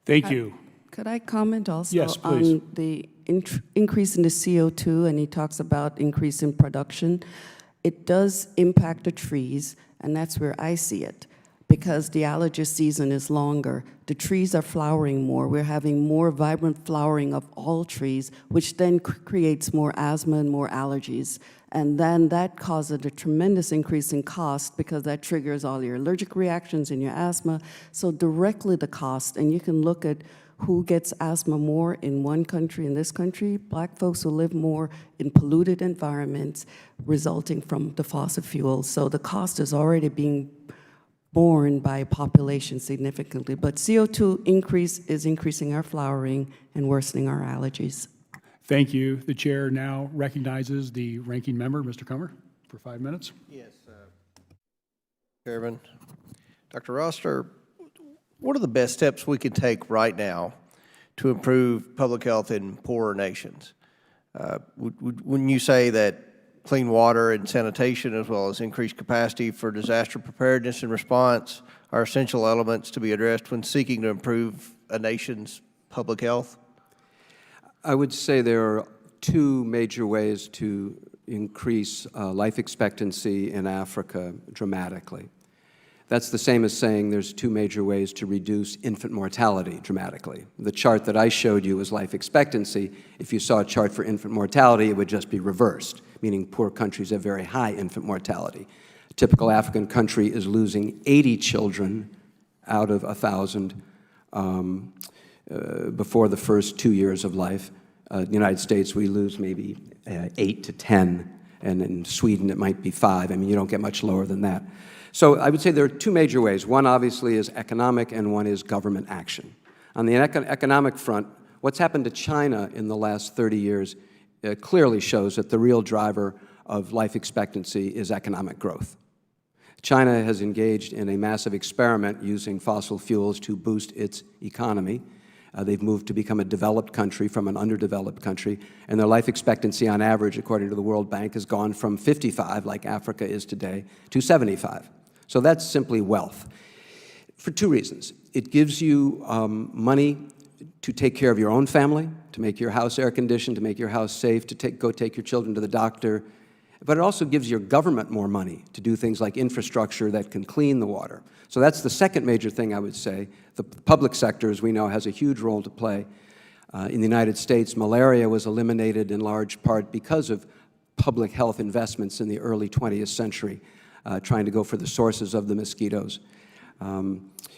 Thank you. Could I comment also Yes, please. on the increase in the CO2, and he talks about increase in production? It does impact the trees, and that's where I see it, because the allergy season is longer. The trees are flowering more. We're having more vibrant flowering of all trees, which then creates more asthma and more allergies. And then that causes a tremendous increase in cost because that triggers all your allergic reactions and your asthma. So directly the cost, and you can look at who gets asthma more in one country, in this country, Black folks who live more in polluted environments resulting from the fossil fuels. So the cost is already being borne by population significantly. But CO2 increase is increasing our flowering and worsening our allergies. Thank you. The chair now recognizes the ranking member, Mr. Comer, for 5 minutes. Yes, Chairman. Dr. Rossiter, what are the best steps we can take right now to improve public health in poorer nations? Wouldn't you say that clean water and sanitation, as well as increased capacity for disaster preparedness and response, are essential elements to be addressed when seeking to improve a nation's public health? I would say there are two major ways to increase life expectancy in Africa dramatically. That's the same as saying there's two major ways to reduce infant mortality dramatically. The chart that I showed you was life expectancy. If you saw a chart for infant mortality, it would just be reversed, meaning poor countries have very high infant mortality. A typical African country is losing 80 children out of 1,000 before the first 2 years of life. In the United States, we lose maybe 8 to 10, and in Sweden, it might be 5. I mean, you don't get much lower than that. So I would say there are two major ways. One, obviously, is economic, and one is government action. On the economic front, what's happened to China in the last 30 years clearly shows that the real driver of life expectancy is economic growth. China has engaged in a massive experiment using fossil fuels to boost its economy. They've moved to become a developed country from an underdeveloped country, and their life expectancy on average, according to the World Bank, has gone from 55, like Africa is today, to 75. So that's simply wealth. For two reasons. It gives you money to take care of your own family, to make your house air-conditioned, to make your house safe, to go take your children to the doctor. But it also gives your government more money to do things like infrastructure that can clean the water. So that's the second major thing I would say. The public sector, as we know, has a huge role to play. In the United States, malaria was eliminated in large part because of public health investments in the early 20th century, trying to go for the sources of the mosquitoes.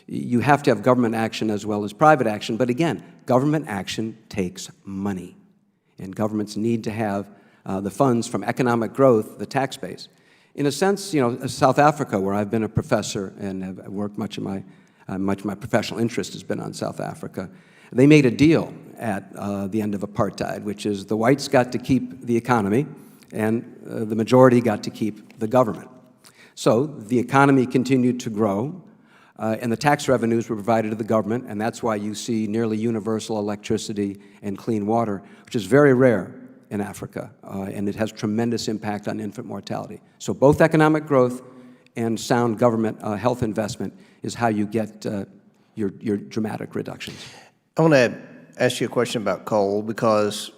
You have to have government action as well as private action, but again, government action takes money, and governments need to have the funds from economic growth, the tax base. In a sense, South Africa, where I've been a professor and have worked much of my professional interest has been on South Africa, they made a deal at the end of apartheid, which is the whites got to keep the economy and the majority got to keep the government. So the economy continued to grow, and the tax revenues were provided to the government, and that's why you see nearly universal electricity and clean water, which is very rare in Africa, and it has tremendous impact on infant mortality. So both economic growth and sound government health investment is how you get your dramatic reductions. I want to ask you a question about coal because,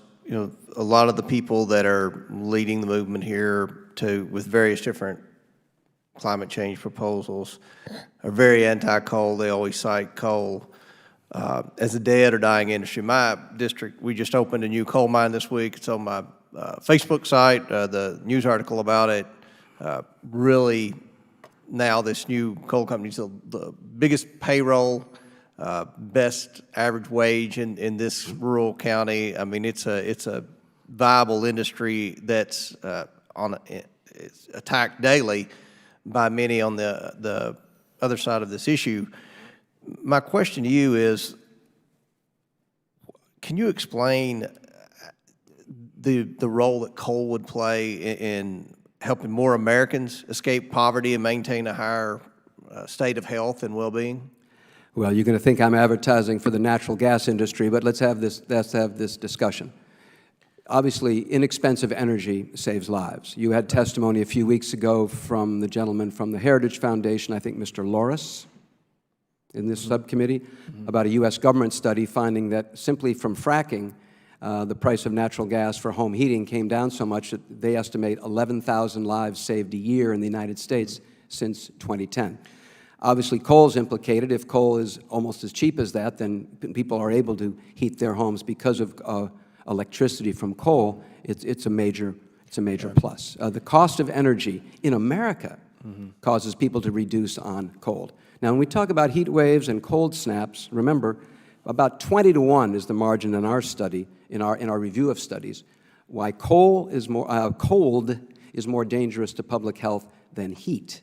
a lot of the people that are leading the movement here with various different climate change proposals are very anti-coal. They always cite coal as a dead or dying industry. My district, we just opened a new coal mine this week. It's on my Facebook site, the news article about it. Really, now this new coal company is the biggest payroll, best average wage in this rural county. I mean, it's a viable industry that's it's attacked daily by many on the other side of this issue. My question to you is, can you explain the role that coal would play in helping more Americans escape poverty and maintain a higher state of health and well-being? Well, you're going to think I'm advertising for the natural gas industry, but let's have this discussion. Obviously, inexpensive energy saves lives. You had testimony a few weeks ago from the gentleman from the Heritage Foundation, I think Mr. Loris, in this subcommittee, about a U.S. government study finding that simply from fracking, the price of natural gas for home heating came down so much that they estimate 11,000 lives saved a year in the United States since 2010. Obviously, coal is implicated. If coal is almost as cheap as that, then people are able to heat their homes because of electricity from coal. It's a major plus. The cost of energy in America causes people to reduce on coal. Now, when we talk about heat waves and cold snaps, remember, about 20-to-1 is the margin in our study, in our review of studies, why cold is more dangerous to public health than heat,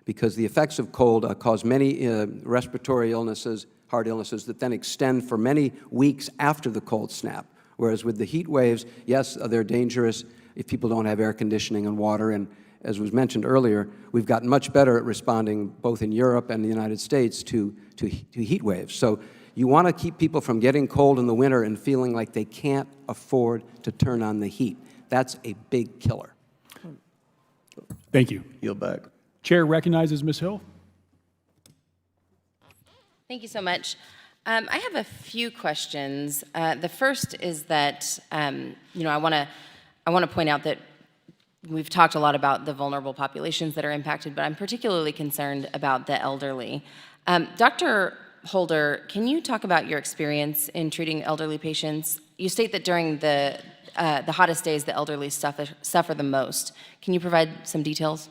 because the effects of cold cause many respiratory illnesses, heart illnesses, that then extend for many weeks after the cold snap. Whereas with the heat waves, yes, they're dangerous if people don't have air conditioning and water, and as was mentioned earlier, we've gotten much better at responding both in Europe and the United States to heat waves. So you want to keep people from getting cold in the winter and feeling like they can't afford to turn on the heat. That's a big killer. Thank you. Yield back. Chair recognizes Ms. Hill. Thank you so much. I have a few questions. The first is that, I want to point out that we've talked a lot about the vulnerable populations that are impacted, but I'm particularly concerned about the elderly. Dr. Holder, can you talk about your experience in treating elderly patients? You state that during the hottest days, the elderly suffer the most. Can you provide some details?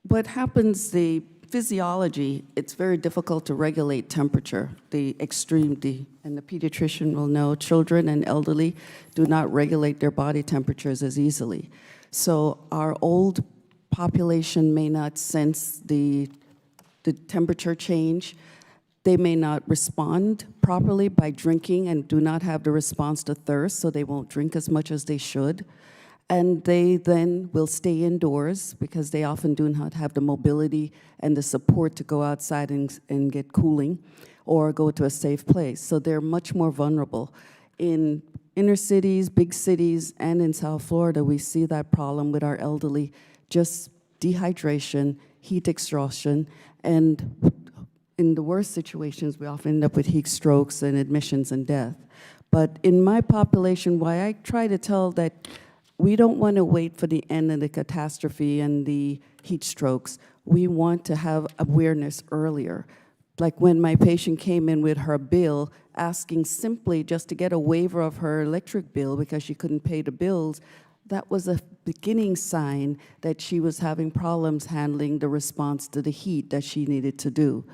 What happens, the physiology, it's very difficult to regulate temperature, and the pediatrician will know, children and elderly do not regulate their body temperatures as easily. So our old population may not sense the temperature change. They may not respond properly by drinking and do not have the response to thirst, so they won't drink as much as they should. And they then will stay indoors because they often do not have the mobility and the support to go outside and get cooling or go to a safe place. So they're much more vulnerable. In inner cities, big cities, and in South Florida, we see that problem with our elderly, just dehydration, heat exhaustion, and in the worst situations, we often end up with heat strokes and admissions and death. But in my population, why I try to tell that we don't want to wait for the end of the catastrophe and the heat strokes. We want to have awareness earlier. Like when my patient came in with her bill, asking simply just to get a waiver of her electric bill because she couldn't pay the bills, that was a beginning sign that she was having problems handling the response to the heat that she needed to do.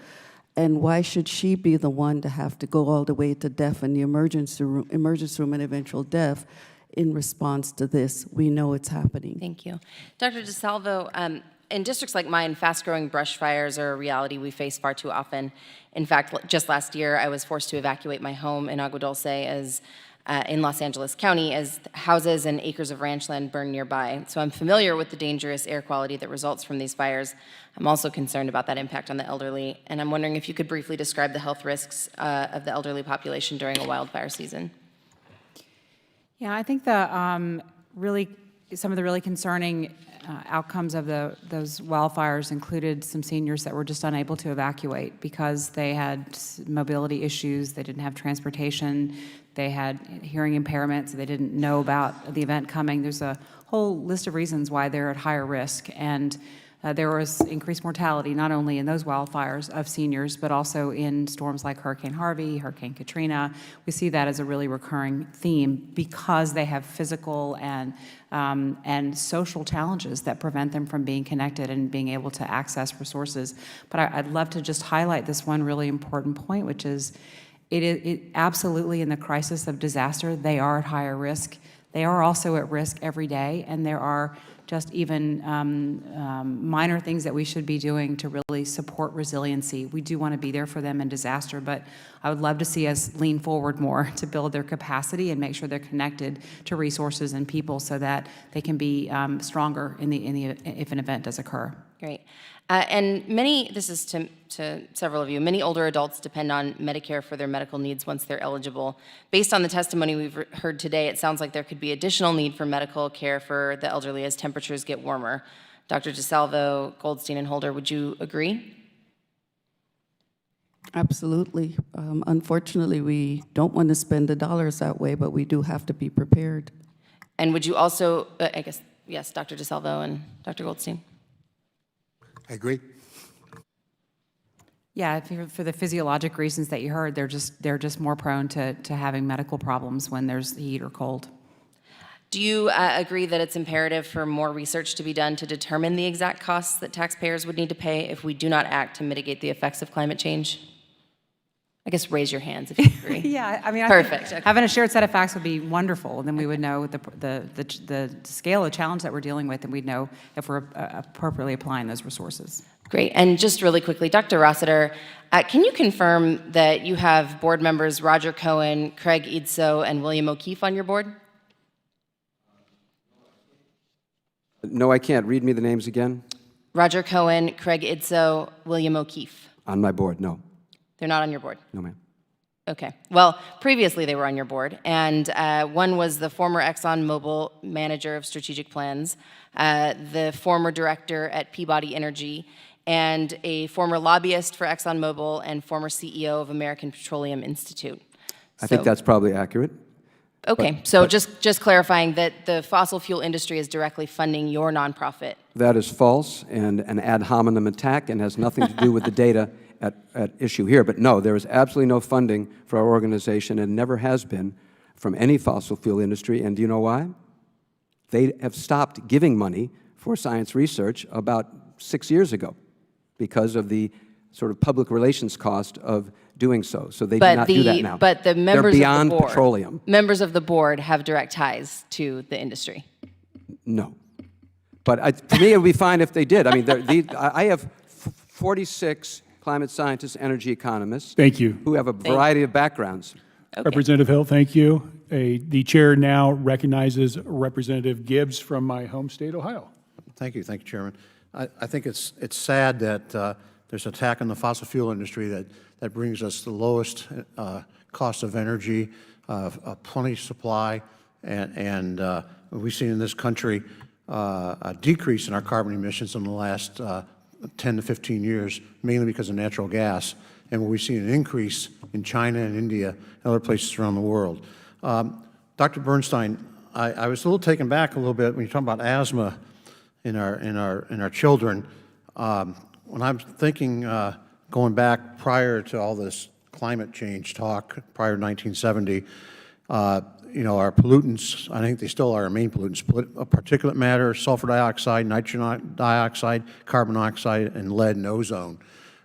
And why should she be the one to have to go all the way to death in the emergency room and eventual death in response to this? We know it's happening. Thank you. Dr. DeSalvo, in districts like mine, fast-growing brush fires are a reality we face far too often. In fact, just last year, I was forced to evacuate my home in Agua Dulce in Los Angeles County as houses and acres of ranchland burn nearby. So I'm familiar with the dangerous air quality that results from these fires. I'm also concerned about that impact on the elderly, and I'm wondering if you could briefly describe the health risks of the elderly population during a wildfire season. Yeah, I think some of the really concerning outcomes of those wildfires included some seniors that were just unable to evacuate because they had mobility issues, they didn't have transportation, they had hearing impairments, they didn't know about the event coming. There's a whole list of reasons why they're at higher risk, and there was increased mortality not only in those wildfires of seniors, but also in storms like Hurricane Harvey, Hurricane Katrina. We see that as a really recurring theme because they have physical and social challenges that prevent them from being connected and being able to access resources. But I'd love to just highlight this one really important point, which is it absolutely in the crisis of disaster, they are at higher risk. They are also at risk every day, and there are just even minor things that we should be doing to really support resiliency. We do want to be there for them in disaster, but I would love to see us lean forward more to build their capacity and make sure they're connected to resources and people so that they can be stronger if an event does occur. Great. And this is to several of you, many older adults depend on Medicare for their medical needs once they're eligible. Based on the testimony we've heard today, it sounds like there could be additional need for medical care for the elderly as temperatures get warmer. Dr. DeSalvo, Goldstein, and Holder, would you agree? Absolutely. Unfortunately, we don't want to spend the dollars that way, but we do have to be prepared. And would you also, I guess, yes, Dr. DeSalvo and Dr. Goldstein? I agree. Yeah, for the physiologic reasons that you heard, they're just more prone to having medical problems when there's heat or cold. Do you agree that it's imperative for more research to be done to determine the exact costs that taxpayers would need to pay if we do not act to mitigate the effects of climate change? I guess raise your hands if you agree. Yeah, I mean, Perfect. Okay. Having a shared set of facts would be wonderful, and then we would know the scale of challenge that we're dealing with, and we'd know if we're appropriately applying those resources. Great. And just really quickly, Dr. Rossiter, can you confirm that you have board members Roger Cohen, Craig Idso, and William O'Keefe on your board? No, I can't. Read me the names again. Roger Cohen, Craig Idso, William O'Keefe. On my board, no. They're not on your board? No, ma'am. Okay. Well, previously they were on your board, and one was the former ExxonMobil manager of strategic plans, the former director at Peabody Energy, and a former lobbyist for ExxonMobil and former CEO of American Petroleum Institute. I think that's probably accurate. Okay, so just clarifying that the fossil fuel industry is directly funding your nonprofit. That is false and an ad hominem attack and has nothing to do with the data at issue here. But no, there is absolutely no funding for our organization and never has been from any fossil fuel industry. And do you know why? They have stopped giving money for science research about 6 years ago because of the sort of public relations cost of doing so. So they do not do that now. But the members They're beyond of the board, petroleum. members of the board have direct ties to the industry. No. But to me, it would be fine if they did. I mean, I have 46 climate scientists, energy economists. Thank you. Who have a variety of backgrounds. Okay. Representative Hill, thank you. The chair now recognizes Representative Gibbs from my home state, Ohio. Thank you, Chairman. I think it's sad that there's an attack on the fossil fuel industry that brings us the lowest cost of energy, plenty supply, and we've seen in this country a decrease in our carbon emissions in the last 10 to 15 years, mainly because of natural gas, and we've seen an increase in China and India and other places around the world. Dr. Bernstein, I was a little taken back a little bit when you talk about asthma in our children. When I'm thinking going back prior to all this climate change talk, prior to 1970, our pollutants, I think they still are our main pollutants, particulate matter, sulfur dioxide, nitrogen dioxide, carbon dioxide, and lead and ozone.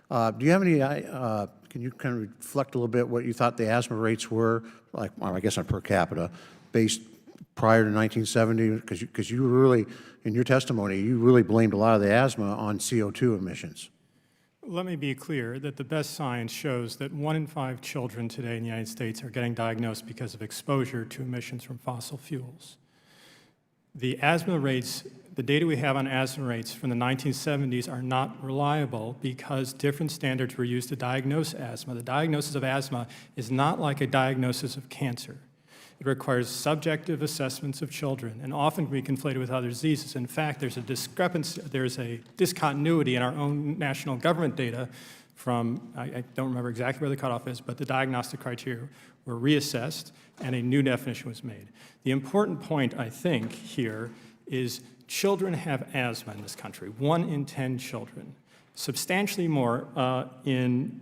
Do you have any, can you kind of reflect a little bit what you thought the asthma rates were, like, I guess on per capita, based prior to 1970? Because you really, in your testimony, you really blamed a lot of the asthma on CO2 emissions. Let me be clear that the best science shows that 1 in 5 children today in the United States are getting diagnosed because of exposure to emissions from fossil fuels. The asthma rates, the data we have on asthma rates from the 1970s are not reliable because different standards were used to diagnose asthma. The diagnosis of asthma is not like a diagnosis of cancer. It requires subjective assessments of children and often can be conflated with other diseases. In fact, there's a discrepancy, there's a discontinuity in our own national government data from, I don't remember exactly where the cutoff is, but the diagnostic criteria were reassessed and a new definition was made. The important point, I think, here is children have asthma in this country, 1 in 10 children. Substantially more in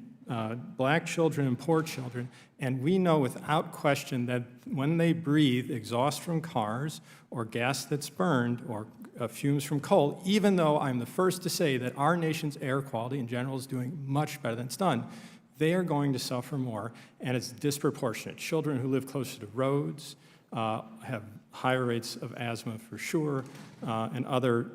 black children and poor children, and we know without question that when they breathe exhaust from cars or gas that's burned or fumes from coal, even though I'm the first to say that our nation's air quality in general is doing much better than it's done, they are going to suffer more, and it's disproportionate. Children who live closer to roads have higher rates of asthma for sure, and other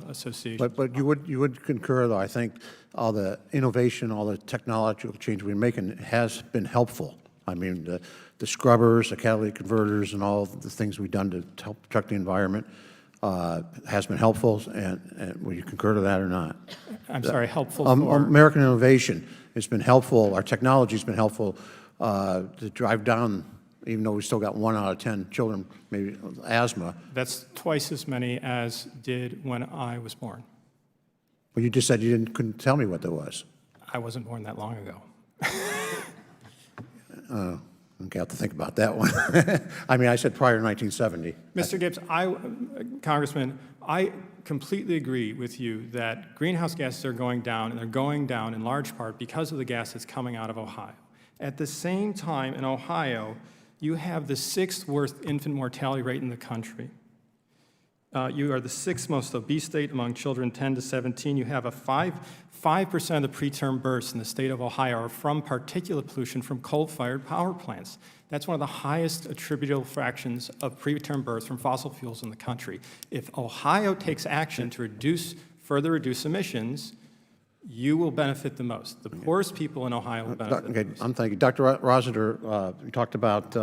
associations. But you would concur, though, I think all the innovation, all the technological change we're making has been helpful. I mean, the scrubbers, the catalytic converters, and all the things we've done to help protect the environment has been helpful, and will you concur to that or not? I'm sorry, helpful for? American innovation has been helpful. Our technology has been helpful to drive down, even though we still got 1 out of 10 children, maybe asthma. That's twice as many as did when I was born. Well, you just said you couldn't tell me what that was. I wasn't born that long ago. Okay, I'll have to think about that one. I mean, I said prior to 1970. Mr. Gibbs, Congressman, I completely agree with you that greenhouse gases are going down, and they're going down in large part because of the gas that's coming out of Ohio. At the same time, in Ohio, you have the 6th worst infant mortality rate in the country. You are the 6th most obese state among children 10 to 17. You have a 5% of the preterm births in the state of Ohio are from particulate pollution from coal-fired power plants. That's one of the highest attributable fractions of preterm births from fossil fuels in the country. If Ohio takes action to further reduce emissions, you will benefit the most. The poorest people in Ohio will benefit the most. I'm thanking you. Dr. Rosender, you talked about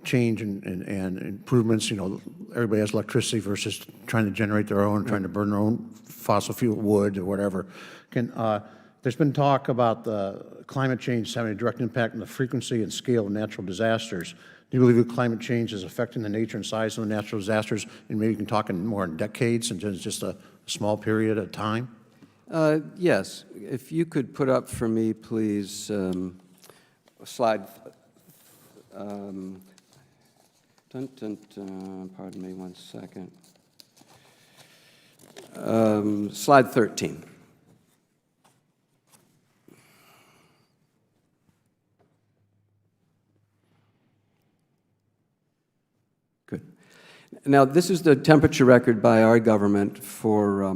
change and improvements. You know, everybody has electricity versus trying to generate their own, trying to burn their own fossil fuel wood or whatever. There's been talk about the climate change having a direct impact on the frequency and scale of natural disasters. Do you believe that climate change is affecting the nature and size of the natural disasters? And maybe you can talk in more in decades and just a small period of time? Yes. If you could put up for me, please, slide. Pardon me 1 second. Slide 13. Good. Now, this is the temperature record by our government for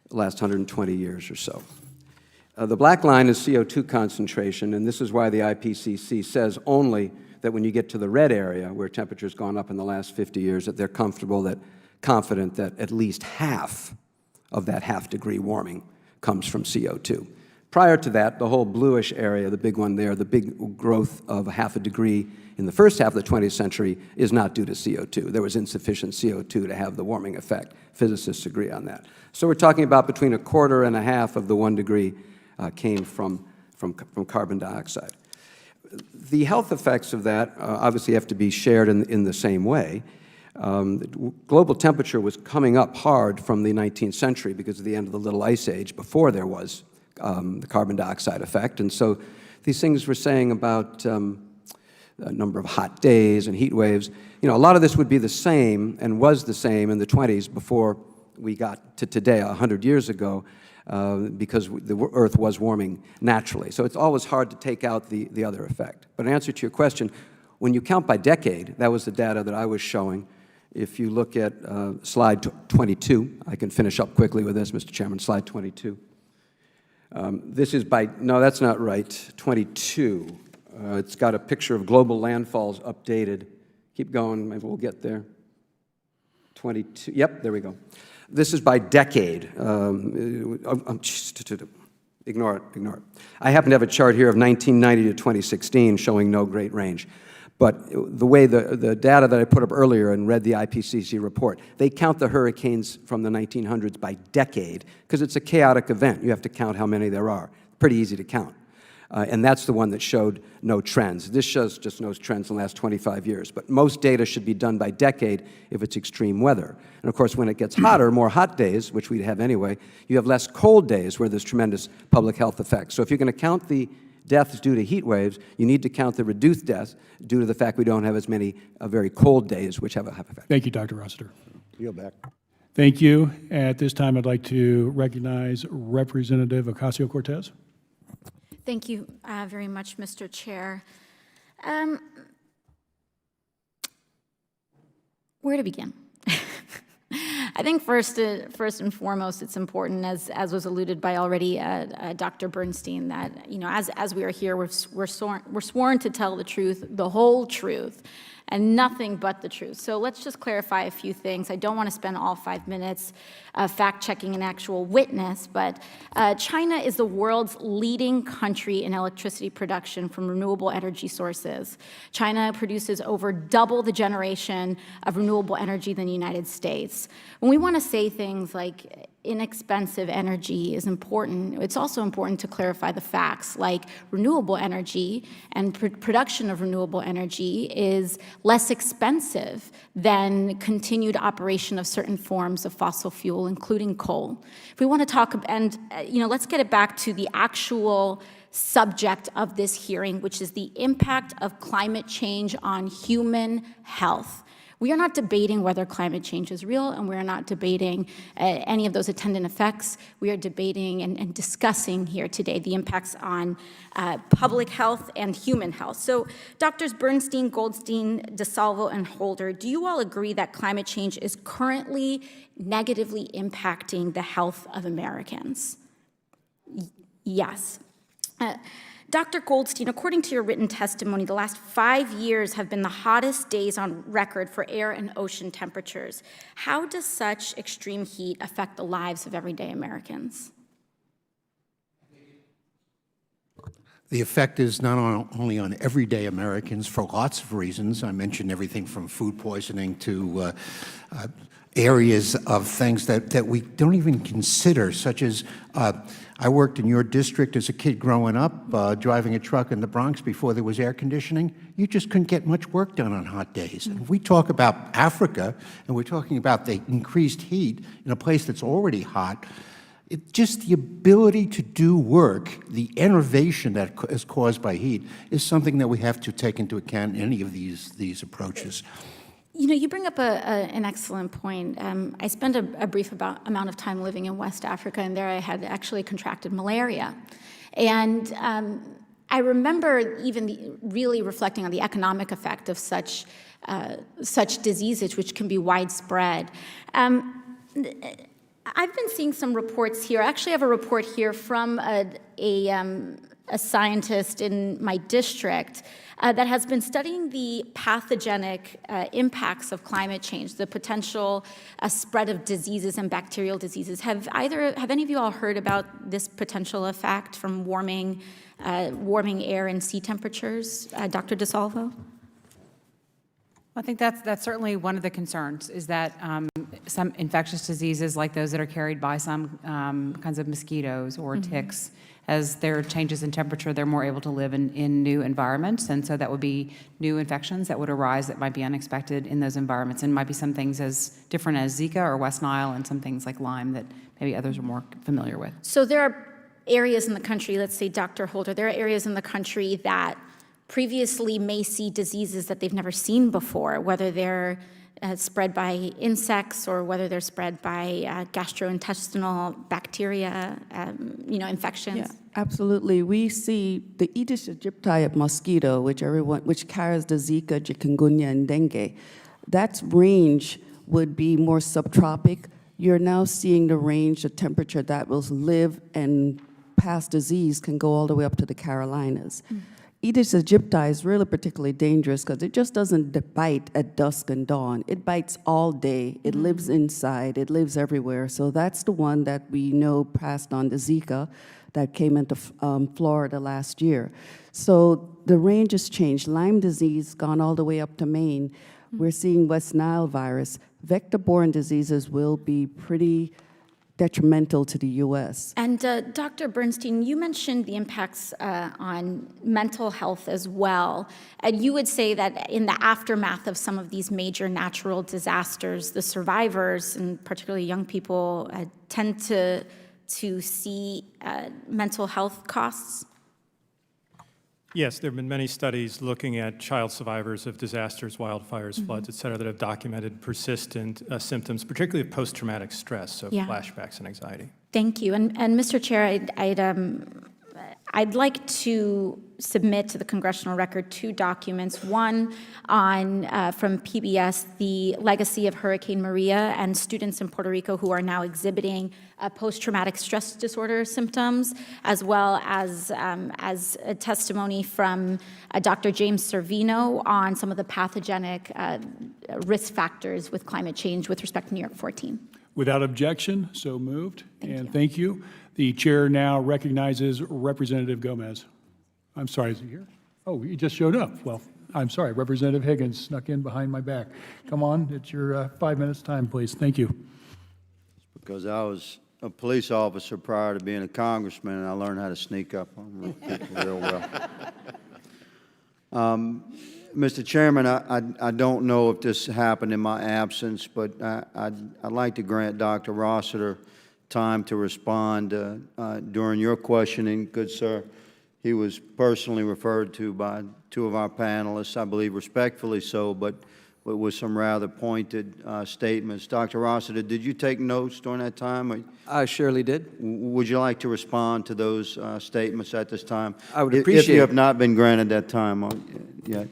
the last 120 years or so. The black line is CO2 concentration, and this is why the IPCC says only that when you get to the red area, where temperature's gone up in the last 50 years, that they're confident that at least half of that half-degree warming comes from CO2. Prior to that, the whole bluish area, the big one there, the big growth of a half a degree in the first half of the 20th century is not due to CO2. There was insufficient CO2 to have the warming effect. Physicists agree on that. So we're talking about between 1/4 and 1/2 of the 1 degree came from carbon dioxide. The health effects of that obviously have to be shared in the same way. Global temperature was coming up hard from the 19th century because of the end of the Little Ice Age before there was the carbon dioxide effect. And so these things we're saying about a number of hot days and heat waves, you know, a lot of this would be the same and was the same in the 20s before we got to today, 100 years ago. because the Earth was warming naturally. So it's always hard to take out the other effect. But in answer to your question, when you count by decade, that was the data that I was showing. If you look at slide 22, I can finish up quickly with this, Mr. Chairman, slide 22. This is by, no, that's not right, 22. It's got a picture of global landfalls updated. Keep going, maybe we'll get there. 22, yep, there we go. This is by decade. Ignore it, ignore it. I happen to have a chart here of 1990 to 2016 showing no great range. But the way the data that I put up earlier and read the IPCC report, they count the hurricanes from the 1900s by decade because it's a chaotic event. You have to count how many there are. Pretty easy to count. And that's the one that showed no trends. This shows just no trends in the last 25 years. But most data should be done by decade if it's extreme weather. And of course, when it gets hotter, more hot days, which we'd have anyway, you have less cold days where there's tremendous public health effects. So if you're going to count the deaths due to heat waves, you need to count the reduced deaths due to the fact we don't have as many very cold days, which have a effect. Thank you, Dr. Rossiter. Yield back. Thank you. At this time, I'd like to recognize Representative Ocasio-Cortez. Thank you very much, Mr. Chair. Where to begin? I think first and foremost, it's important, as was alluded by already Dr. Bernstein, that as we are here, we're sworn to tell the truth, the whole truth, and nothing but the truth. So let's just clarify a few things. I don't want to spend all 5 minutes fact-checking an actual witness, but China is the world's leading country in electricity production from renewable energy sources. China produces over double the generation of renewable energy than the United States. When we want to say things like inexpensive energy is important, it's also important to clarify the facts, like renewable energy and production of renewable energy is less expensive than continued operation of certain forms of fossil fuel, including coal. If we want to talk, and let's get it back to the actual subject of this hearing, which is the impact of climate change on human health. We are not debating whether climate change is real, and we are not debating any of those attendant effects. We are debating and discussing here today the impacts on public health and human health. So, Drs. Bernstein, Goldstein, DeSalvo, and Holder, do you all agree that climate change is currently negatively impacting the health of Americans? Yes. Dr. Goldstein, according to your written testimony, the last 5 years have been the hottest days on record for air and ocean temperatures. How does such extreme heat affect the lives of everyday Americans? The effect is not only on everyday Americans for lots of reasons. I mentioned everything from food poisoning to areas of things that we don't even consider, such as I worked in your district as a kid growing up, driving a truck in the Bronx before there was air conditioning. You just couldn't get much work done on hot days. And we talk about Africa, and we're talking about the increased heat in a place that's already hot. Just the ability to do work, the enervation that is caused by heat, is something that we have to take into account in any of these approaches. You bring up an excellent point. I spent a brief amount of time living in West Africa, and there I had actually contracted malaria. And I remember even really reflecting on the economic effect of such diseases, which can be widespread. I've been seeing some reports here. I actually have a report here from a scientist in my district that has been studying the pathogenic impacts of climate change, the potential spread of diseases and bacterial diseases. Have any of you all heard about this potential effect from warming air and sea temperatures? Dr. DeSalvo? I think that's certainly one of the concerns, is that some infectious diseases like those that are carried by some kinds of mosquitoes or ticks, as there are changes in temperature, they're more able to live in new environments, and so that would be new infections that would arise that might be unexpected in those environments, and might be some things as different as Zika or West Nile, and some things like Lyme that maybe others are more familiar with. So there are areas in the country, let's say Dr. Holder, there are areas in the country that previously may see diseases that they've never seen before, whether they're spread by insects or whether they're spread by gastrointestinal bacteria, infections? Yeah, absolutely. We see the Aedes aegypti mosquito, which carries the Zika, chikungunya, and dengue. That range would be more subtropic. You're now seeing the range, the temperature that will live and pass disease can go all the way up to the Carolinas. Aedes aegypti is really particularly dangerous because it just doesn't bite at dusk and dawn. It bites all day. It lives inside. It lives everywhere. So that's the one that we know passed on the Zika that came into Florida last year. So the range has changed. Lyme disease gone all the way up to Maine. We're seeing West Nile virus. Vector-borne diseases will be pretty detrimental to the U.S. And Dr. Bernstein, you mentioned the impacts on mental health as well. And you would say that in the aftermath of some of these major natural disasters, the survivors, and particularly young people, tend to see mental health costs? Yes, there have been many studies looking at child survivors of disasters, wildfires, floods, et cetera, that have documented persistent symptoms, particularly of post-traumatic stress, so flashbacks and anxiety. Thank you. And Mr. Chair, I'd like to submit to the congressional record 2 documents, one on, from PBS, the legacy of Hurricane Maria and students in Puerto Rico who are now exhibiting post-traumatic stress disorder symptoms, as well as a testimony from Dr. James Servino on some of the pathogenic risk factors with climate change with respect to New York 14. Without objection, so moved. Thank you. The chair now recognizes Representative Gomez. I'm sorry, is he here? Oh, he just showed up. Well, I'm sorry, Representative Higgins snuck in behind my back. Come on, it's your 5 minutes time, please. Thank you. Because I was a police officer prior to being a congressman, and I learned how to sneak up on people real well. Mr. Chairman, I don't know if this happened in my absence, but I'd like to grant Dr. Rossiter time to respond during your questioning. Good sir, he was personally referred to by 2 of our panelists, I believe respectfully so, but with some rather pointed statements. Dr. Rossiter, did you take notes during that time? I surely did. Would you like to respond to those statements at this time? I would appreciate If you have not been granted that time yet.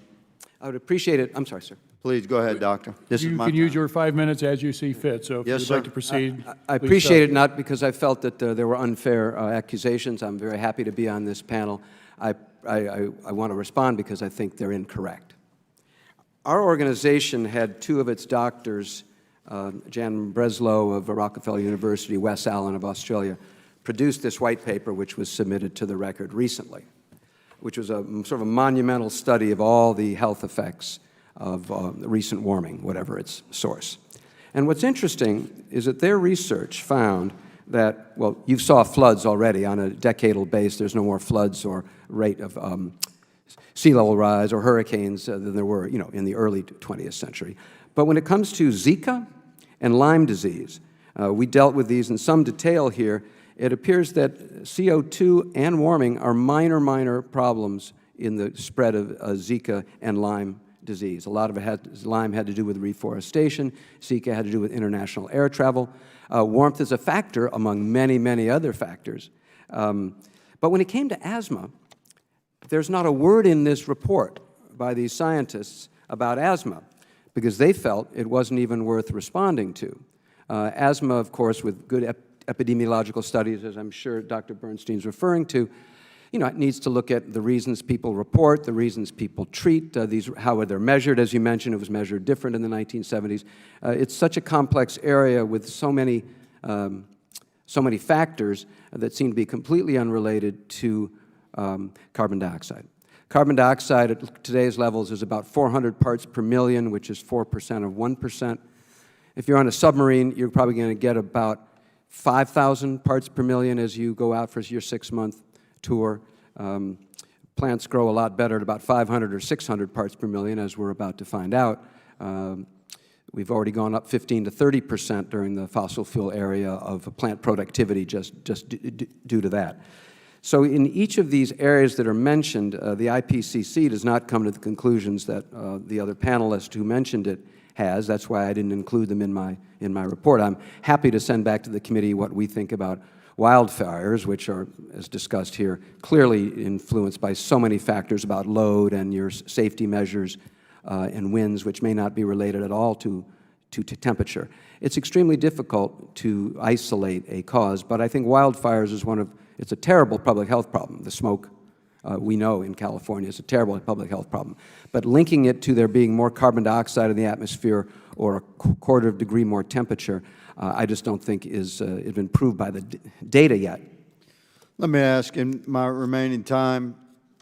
I would appreciate it. I'm sorry, sir. Please go ahead, Doctor. This You is my can use time. your 5 minutes as you see fit, so if Yes, you'd sir. like to proceed. I please appreciate so. it, not because I felt that there were unfair accusations. I'm very happy to be on this panel. I want to respond because I think they're incorrect. Our organization had 2 of its doctors, Jan Breslow of Rockefeller University, Wes Allen of Australia, produced this white paper which was submitted to the record recently, which was a sort of a monumental study of all the health effects of recent warming, whatever its source. And what's interesting is that their research found that, well, you saw floods already on a decadal base. There's no more floods or rate of sea level rise or hurricanes than there were, in the early 20th century. But when it comes to Zika and Lyme disease, we dealt with these in some detail here. It appears that CO2 and warming are minor problems in the spread of Zika and Lyme disease. A lot of it Lyme had to do with reforestation. Zika had to do with international air travel. Warmth is a factor among many other factors. But when it came to asthma, there's not a word in this report by these scientists about asthma because they felt it wasn't even worth responding to. Asthma, of course, with good epidemiological studies, as I'm sure Dr. Bernstein's referring to, it needs to look at the reasons people report, the reasons people treat, how they're measured. As you mentioned, it was measured different in the 1970s. It's such a complex area with so many factors that seem to be completely unrelated to carbon dioxide. Carbon dioxide at today's levels is about 400 parts per million, which is 4% of 1%. If you're on a submarine, you're probably going to get about 5,000 parts per million as you go out for your 6-month tour. Plants grow a lot better at about 500 or 600 parts per million, as we're about to find out. We've already gone up 15 to 30% during the fossil fuel area of plant productivity just due to that. So in each of these areas that are mentioned, the IPCC does not come to the conclusions that the other panelist who mentioned it has. That's why I didn't include them in my report. I'm happy to send back to the committee what we think about wildfires, which are, as discussed here, clearly influenced by so many factors about load and your safety measures and winds, which may not be related at all to temperature. It's extremely difficult to isolate a cause, but I think wildfires is it's a terrible public health problem. The smoke, we know in California, is a terrible public health problem. But linking it to there being more carbon dioxide in the atmosphere or a quarter of degree more temperature, I just don't think has been proved by the data yet. Let me ask, in my remaining time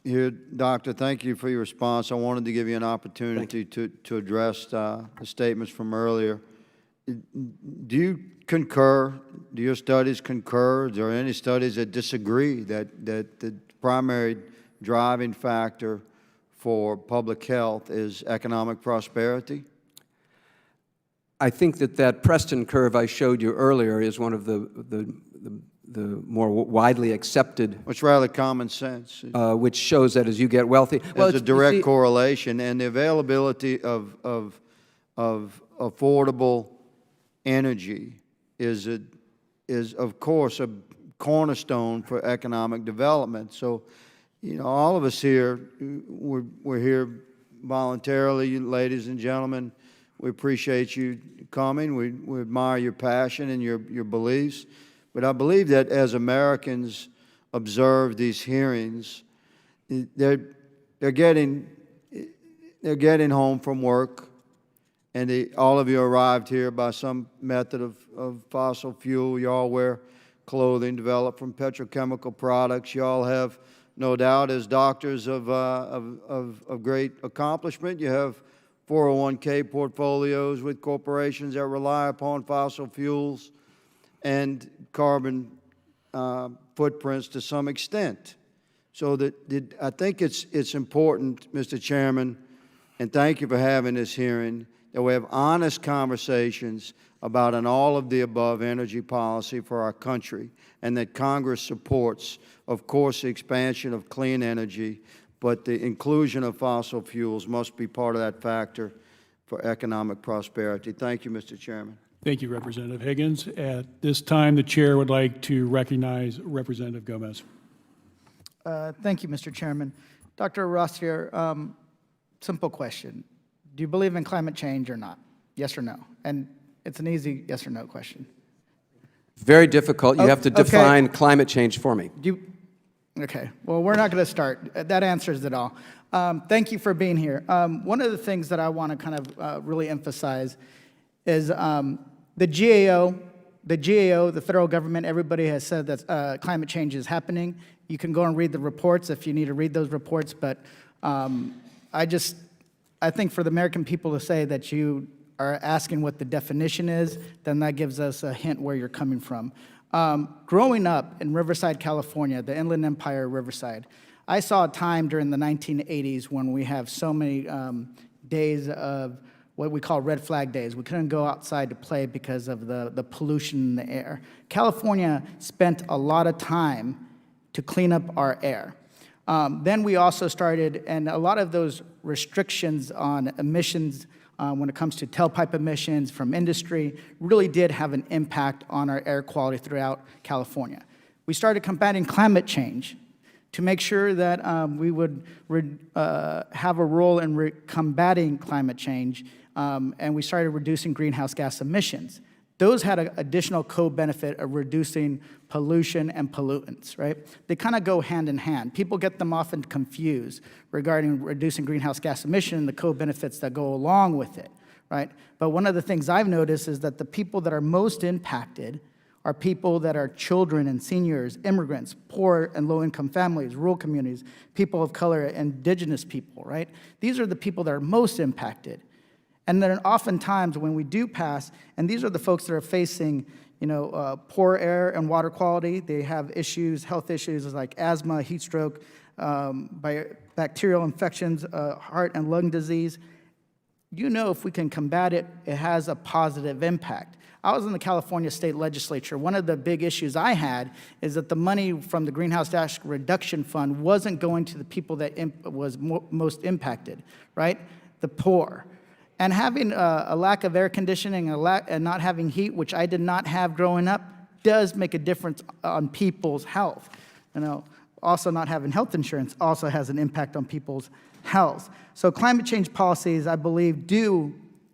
here, Doctor, thank you for your response. I wanted to give you an opportunity to address the statements from earlier. Do you concur? Do your studies concur? Are there any studies that disagree that the primary driving factor for public health is economic prosperity? I think that Preston curve I showed you earlier is one of the more widely accepted. It's rather common sense. Which shows that as you get wealthy. There's a direct correlation, and the availability of affordable energy is of course a cornerstone for economic development. So, you know, all of us here, we're here voluntarily, ladies and gentlemen. We appreciate you coming. We admire your passion and your beliefs. But I believe that as Americans observe these hearings, they're getting home from work, and all of you arrived here by some method of fossil fuel. You all wear clothing developed from petrochemical products. You all have, no doubt, as doctors of great accomplishment, you have 401k portfolios with corporations that rely upon fossil fuels and carbon footprints to some extent. So I think it's important, Mr. Chairman, and thank you for having this hearing, that we have honest conversations about an all-of-the-above energy policy for our country, and that Congress supports, of course, the expansion of clean energy, but the inclusion of fossil fuels must be part of that factor for economic prosperity. Thank you, Mr. Chairman. Thank you, Representative Higgins. At this time, the chair would like to recognize Representative Gomez. Thank you, Mr. Chairman. Dr. Rossier, simple question. Do you believe in climate change or not? Yes or no? And it's an easy yes or no question. Very difficult. You have to define climate change for me. Okay. Well, we're not going to start. That answers it all. Thank you for being here. One of the things that I want to kind of really emphasize is the GAO, the federal government, everybody has said that climate change is happening. You can go and read the reports if you need to read those reports, but I think for the American people to say that you are asking what the definition is, then that gives us a hint where you're coming from. Growing up in Riverside, California, the Inland Empire, Riverside, I saw a time during the 1980s when we have so many days of what we call red flag days. We couldn't go outside to play because of the pollution in the air. California spent a lot of time to clean up our air. Then we also started, and a lot of those restrictions on emissions when it comes to tailpipe emissions from industry really did have an impact on our air quality throughout California. We started combating climate change to make sure that we would have a role in combating climate change, and we started reducing greenhouse gas emissions. Those had an additional co-benefit of reducing pollution and pollutants, right? They kind of go hand in hand. People get them often confused regarding reducing greenhouse gas emission and the co-benefits that go along with it, right? But one of the things I've noticed is that the people that are most impacted are people that are children and seniors, immigrants, poor and low-income families, rural communities, people of color, indigenous people, right? These are the people that are most impacted. And then oftentimes when we do pass, and these are the folks that are facing, poor air and water quality, they have issues, health issues like asthma, heat stroke, bacterial infections, heart and lung disease. If we can combat it, it has a positive impact. I was in the California State Legislature. One of the big issues I had is that the money from the Greenhouse Gas Reduction Fund wasn't going to the people that was most impacted, right? The poor. And having a lack of air conditioning and not having heat, which I did not have growing up, does make a difference on people's health. Also not having health insurance also has an impact on people's health. So climate change policies, I believe,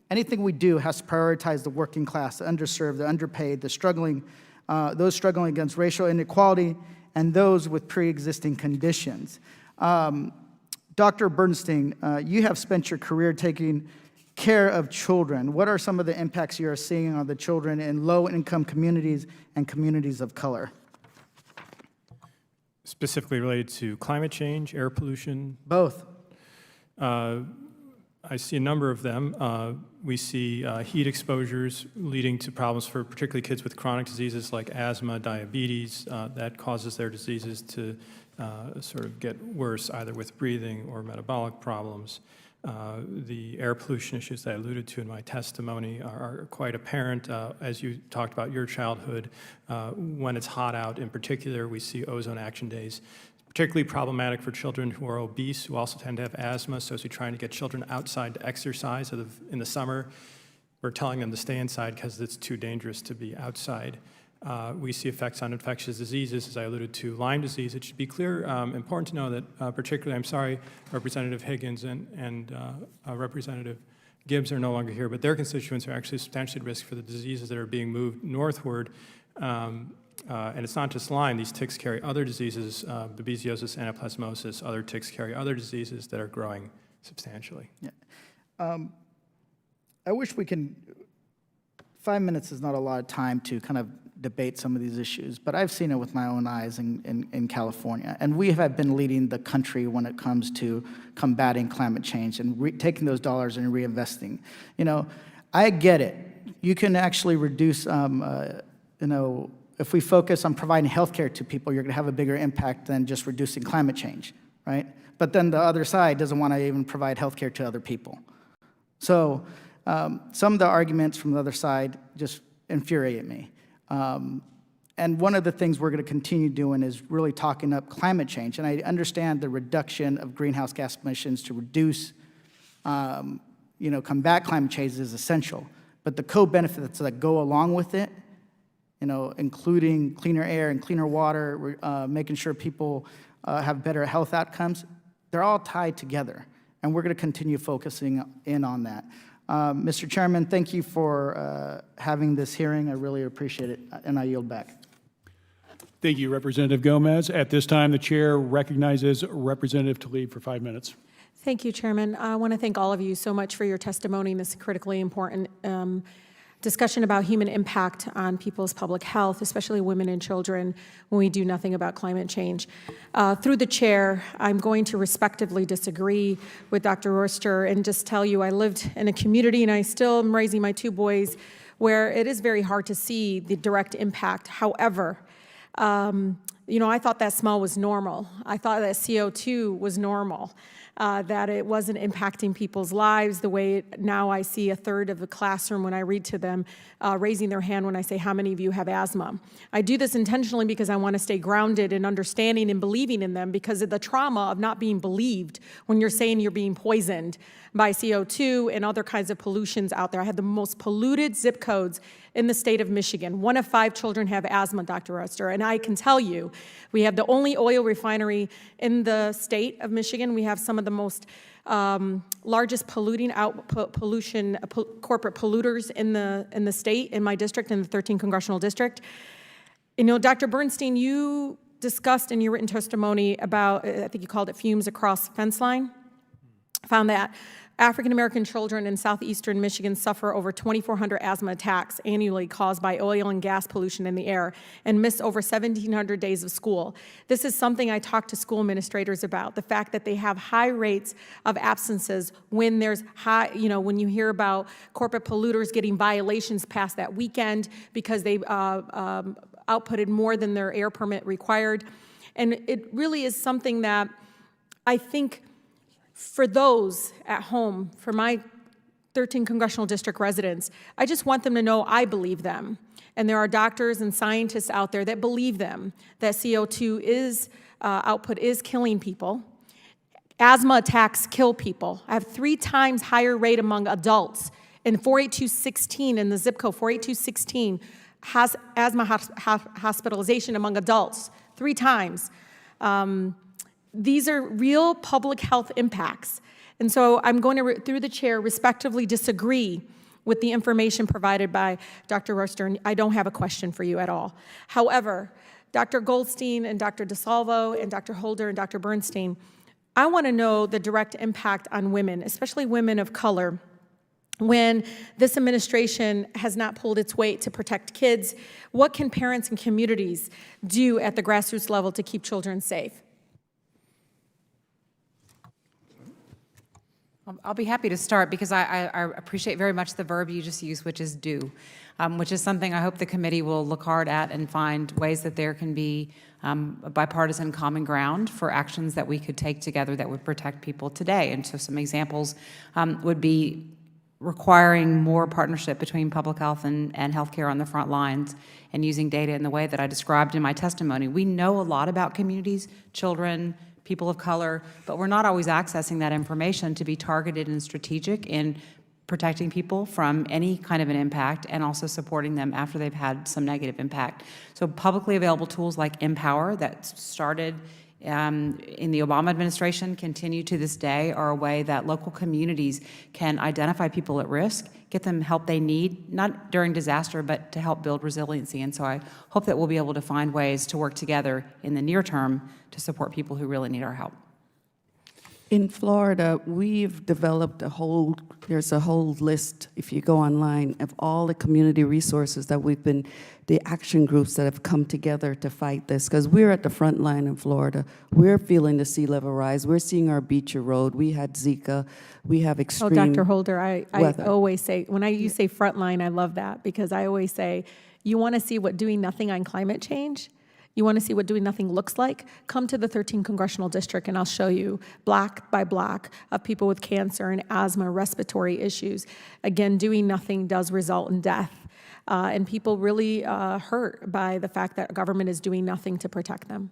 anything we do has to prioritize the working class, the underserved, the underpaid, the struggling, those struggling against racial inequality, and those with pre-existing conditions. Dr. Bernstein, you have spent your career taking care of children. What are some of the impacts you are seeing on the children in low-income communities and communities of color? Specifically related to climate change, air pollution? Both. I see a number of them. We see heat exposures leading to problems for particularly kids with chronic diseases like asthma, diabetes. That causes their diseases to sort of get worse, either with breathing or metabolic problems. The air pollution issues that I alluded to in my testimony are quite apparent. As you talked about your childhood, when it's hot out in particular, we see ozone action days. Particularly problematic for children who are obese, who also tend to have asthma. So as we're trying to get children outside to exercise in the summer, we're telling them to stay inside because it's too dangerous to be outside. We see effects on infectious diseases, as I alluded to, Lyme disease. It should be clear, important to know that particularly, I'm sorry, Representative Higgins and Representative Gibbs are no longer here, but their constituents are actually substantially at risk for the diseases that are being moved northward. And it's not just Lyme. These ticks carry other diseases, babesiosis, anaplasmosis. Other ticks carry other diseases that are growing substantially. Yeah. I wish we can, 5 minutes is not a lot of time to kind of debate some of these issues, but I've seen it with my own eyes in California. And we have been leading the country when it comes to combating climate change and taking those dollars and reinvesting. I get it. You can actually reduce, if we focus on providing health care to people, you're going to have a bigger impact than just reducing climate change, right? But then the other side doesn't want to even provide health care to other people. So some of the arguments from the other side just infuriate me. And one of the things we're going to continue doing is really talking up climate change. And I understand the reduction of greenhouse gas emissions to reduce, combat climate change is essential. But the co-benefits that go along with it, including cleaner air and cleaner water, making sure people have better health outcomes, they're all tied together. And we're going to continue focusing in on that. Mr. Chairman, thank you for having this hearing. I really appreciate it, and I yield back. Thank you, Representative Gomez. At this time, the chair recognizes Representative Tlaib for 5 minutes. Thank you, Chairman. I want to thank all of you so much for your testimony in this critically important discussion about human impact on people's public health, especially women and children, when we do nothing about climate change. Through the chair, I'm going to respectively disagree with Dr. Royster and just tell you I lived in a community, and I still am raising my 2 boys, where it is very hard to see the direct impact. However, I thought that smell was normal. I thought that CO2 was normal. That it wasn't impacting people's lives the way now I see a third of the classroom when I read to them raising their hand when I say, how many of you have asthma? I do this intentionally because I want to stay grounded in understanding and believing in them because of the trauma of not being believed when you're saying you're being poisoned by CO2 and other kinds of pollutions out there. I had the most polluted zip codes in the state of Michigan. 1 of 5 children have asthma, Dr. Royster, and I can tell you, we have the only oil refinery in the state of Michigan. We have some of the most largest polluting output pollution corporate polluters in the state, in my district, in the 13th congressional district. Dr. Bernstein, you discussed in your written testimony about, I think you called it fumes across the fence line, found that African-American children in southeastern Michigan suffer over 2,400 asthma attacks annually caused by oil and gas pollution in the air and miss over 1,700 days of school. This is something I talk to school administrators about, the fact that they have high rates of absences when there's high, when you hear about corporate polluters getting violations passed that weekend because they outputted more than their air permit required. And it really is something that I think for those at home, for my 13 congressional district residents, I just want them to know I believe them. And there are doctors and scientists out there that believe them, that CO2 output is killing people. Asthma attacks kill people. I have 3 times higher rate among adults. In 48216, in the zip code 48216, has asthma hospitalization among adults, 3 times. These are real public health impacts. And so I'm going to, through the chair, respectively disagree with the information provided by Dr. Roster, and I don't have a question for you at all. However, Dr. Goldstein and Dr. DeSalvo and Dr. Holder and Dr. Bernstein, I want to know the direct impact on women, especially women of color, when this administration has not pulled its weight to protect kids. What can parents and communities do at the grassroots level to keep children safe? I'll be happy to start because I appreciate very much the verb you just used, which is do, which is something I hope the committee will look hard at and find ways that there can be a bipartisan common ground for actions that we could take together that would protect people today. And so some examples would be requiring more partnership between public health and healthcare on the front lines and using data in the way that I described in my testimony. We know a lot about communities, children, people of color, but we're not always accessing that information to be targeted and strategic in protecting people from any kind of an impact and also supporting them after they've had some negative impact. So publicly available tools like Empower that started in the Obama administration, continue to this day, are a way that local communities can identify people at risk, get them help they need, not during disaster, but to help build resiliency. And so I hope that we'll be able to find ways to work together in the near term to support people who really need our help. In Florida, we've developed there's a whole list, if you go online, of all the community resources that the action groups that have come together to fight this, because we're at the front line in Florida. We're feeling the sea level rise. We're seeing our beach erode. We had Zika. We have extreme Dr. Holder, I weather. always say, when you say frontline, I love that because I always say, you want to see what doing nothing on climate change? You want to see what doing nothing looks like? Come to the 13th Congressional District and I'll show you block by block of people with cancer and asthma, respiratory issues. Again, doing nothing does result in death. And people really hurt by the fact that government is doing nothing to protect them.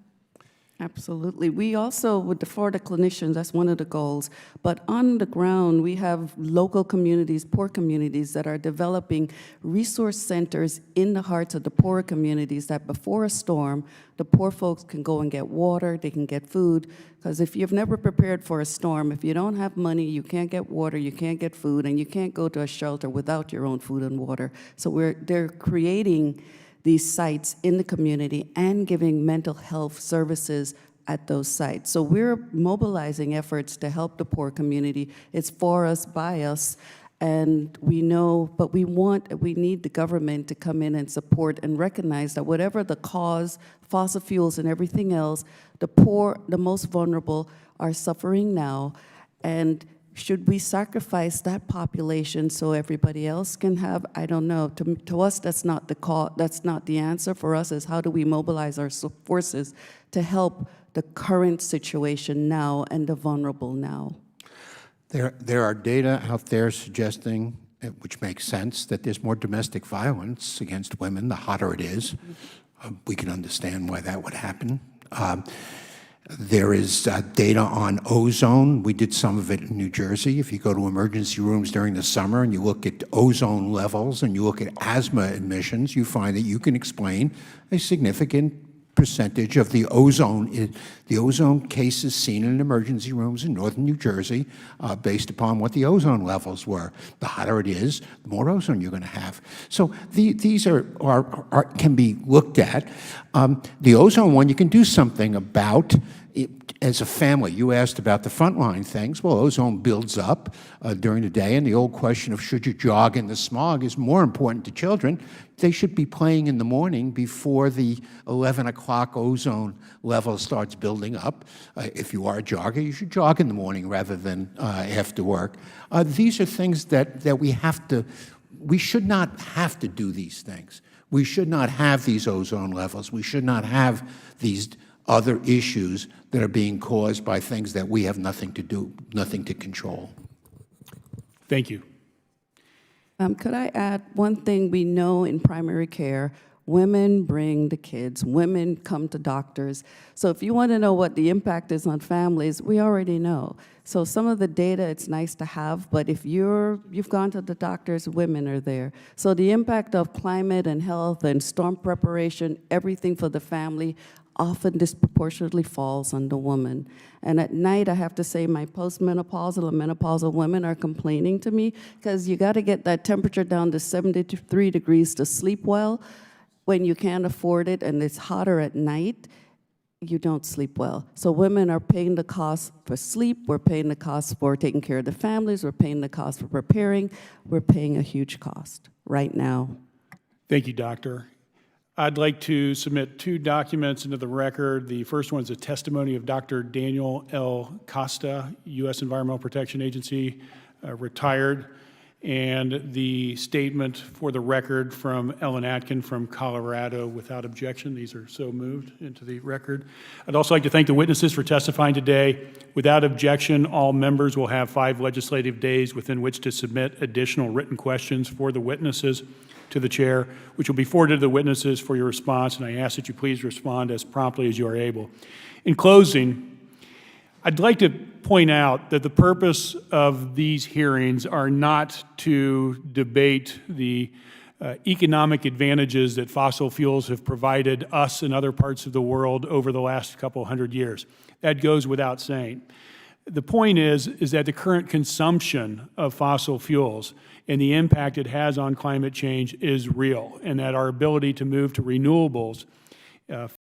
Absolutely. We also, with the Florida clinicians, that's one of the goals. But on the ground, we have local communities, poor communities, that are developing resource centers in the hearts of the poorer communities that before a storm, the poor folks can go and get water, they can get food. Because if you've never prepared for a storm, if you don't have money, you can't get water, you can't get food, and you can't go to a shelter without your own food and water. So they're creating these sites in the community and giving mental health services at those sites. So we're mobilizing efforts to help the poor community. It's for us, by us, and we know, but we need the government to come in and support and recognize that whatever the cause, fossil fuels and everything else, the poor, the most vulnerable are suffering now, and should we sacrifice that population so everybody else can have? I don't know. To us, that's not the call. That's not the answer. For us, is how do we mobilize our forces to help the current situation now and the vulnerable now? There are data out there suggesting, which makes sense, that there's more domestic violence against women the hotter it is. We can understand why that would happen. There is data on ozone. We did some of it in New Jersey. If you go to emergency rooms during the summer and you look at ozone levels and you look at asthma emissions, you find that you can explain a significant percentage of the ozone cases seen in emergency rooms in northern New Jersey based upon what the ozone levels were. The hotter it is, the more ozone you're going to have. So these can be looked at. The ozone one, you can do something about it as a family. You asked about the frontline things. Well, ozone builds up during the day, and the old question of should you jog in the smog is more important to children. They should be playing in the morning before the 11 o'clock ozone level starts building up. If you are a jogger, you should jog in the morning rather than after work. These are things that we should not have to do these things. We should not have these ozone levels. We should not have these other issues that are being caused by things that we have nothing to do, nothing to control. Thank you. Could I add one thing we know in primary care? Women bring the kids, women come to doctors. So if you want to know what the impact is on families, we already know. So some of the data, it's nice to have, but if you've gone to the doctors, women are there. So the impact of climate and health and storm preparation, everything for the family, often disproportionately falls on the woman. And at night, I have to say, my postmenopausal and menopausal women are complaining to me because you got to get that temperature down to 73 degrees to sleep well. When you can't afford it and it's hotter at night, you don't sleep well. So women are paying the cost for sleep, we're paying the cost for taking care of the families, we're paying the cost for preparing, we're paying a huge cost right now. Thank you, Doctor. I'd like to submit 2 documents into the record. The first one is a testimony of Dr. Daniel L. Costa, U.S. Environmental Protection Agency, retired, and the statement for the record from Ellen Atkin from Colorado without objection. These are so moved into the record. I'd also like to thank the witnesses for testifying today. Without objection, all members will have 5 legislative days within which to submit additional written questions for the witnesses to the chair, which will be forwarded to the witnesses for your response, and I ask that you please respond as promptly as you are able. In closing, I'd like to point out that the purpose of these hearings are not to debate the economic advantages that fossil fuels have provided us and other parts of the world over the last couple hundred years. That goes without saying. The point is that the current consumption of fossil fuels and the impact it has on climate change is real, and that our ability to move to renewables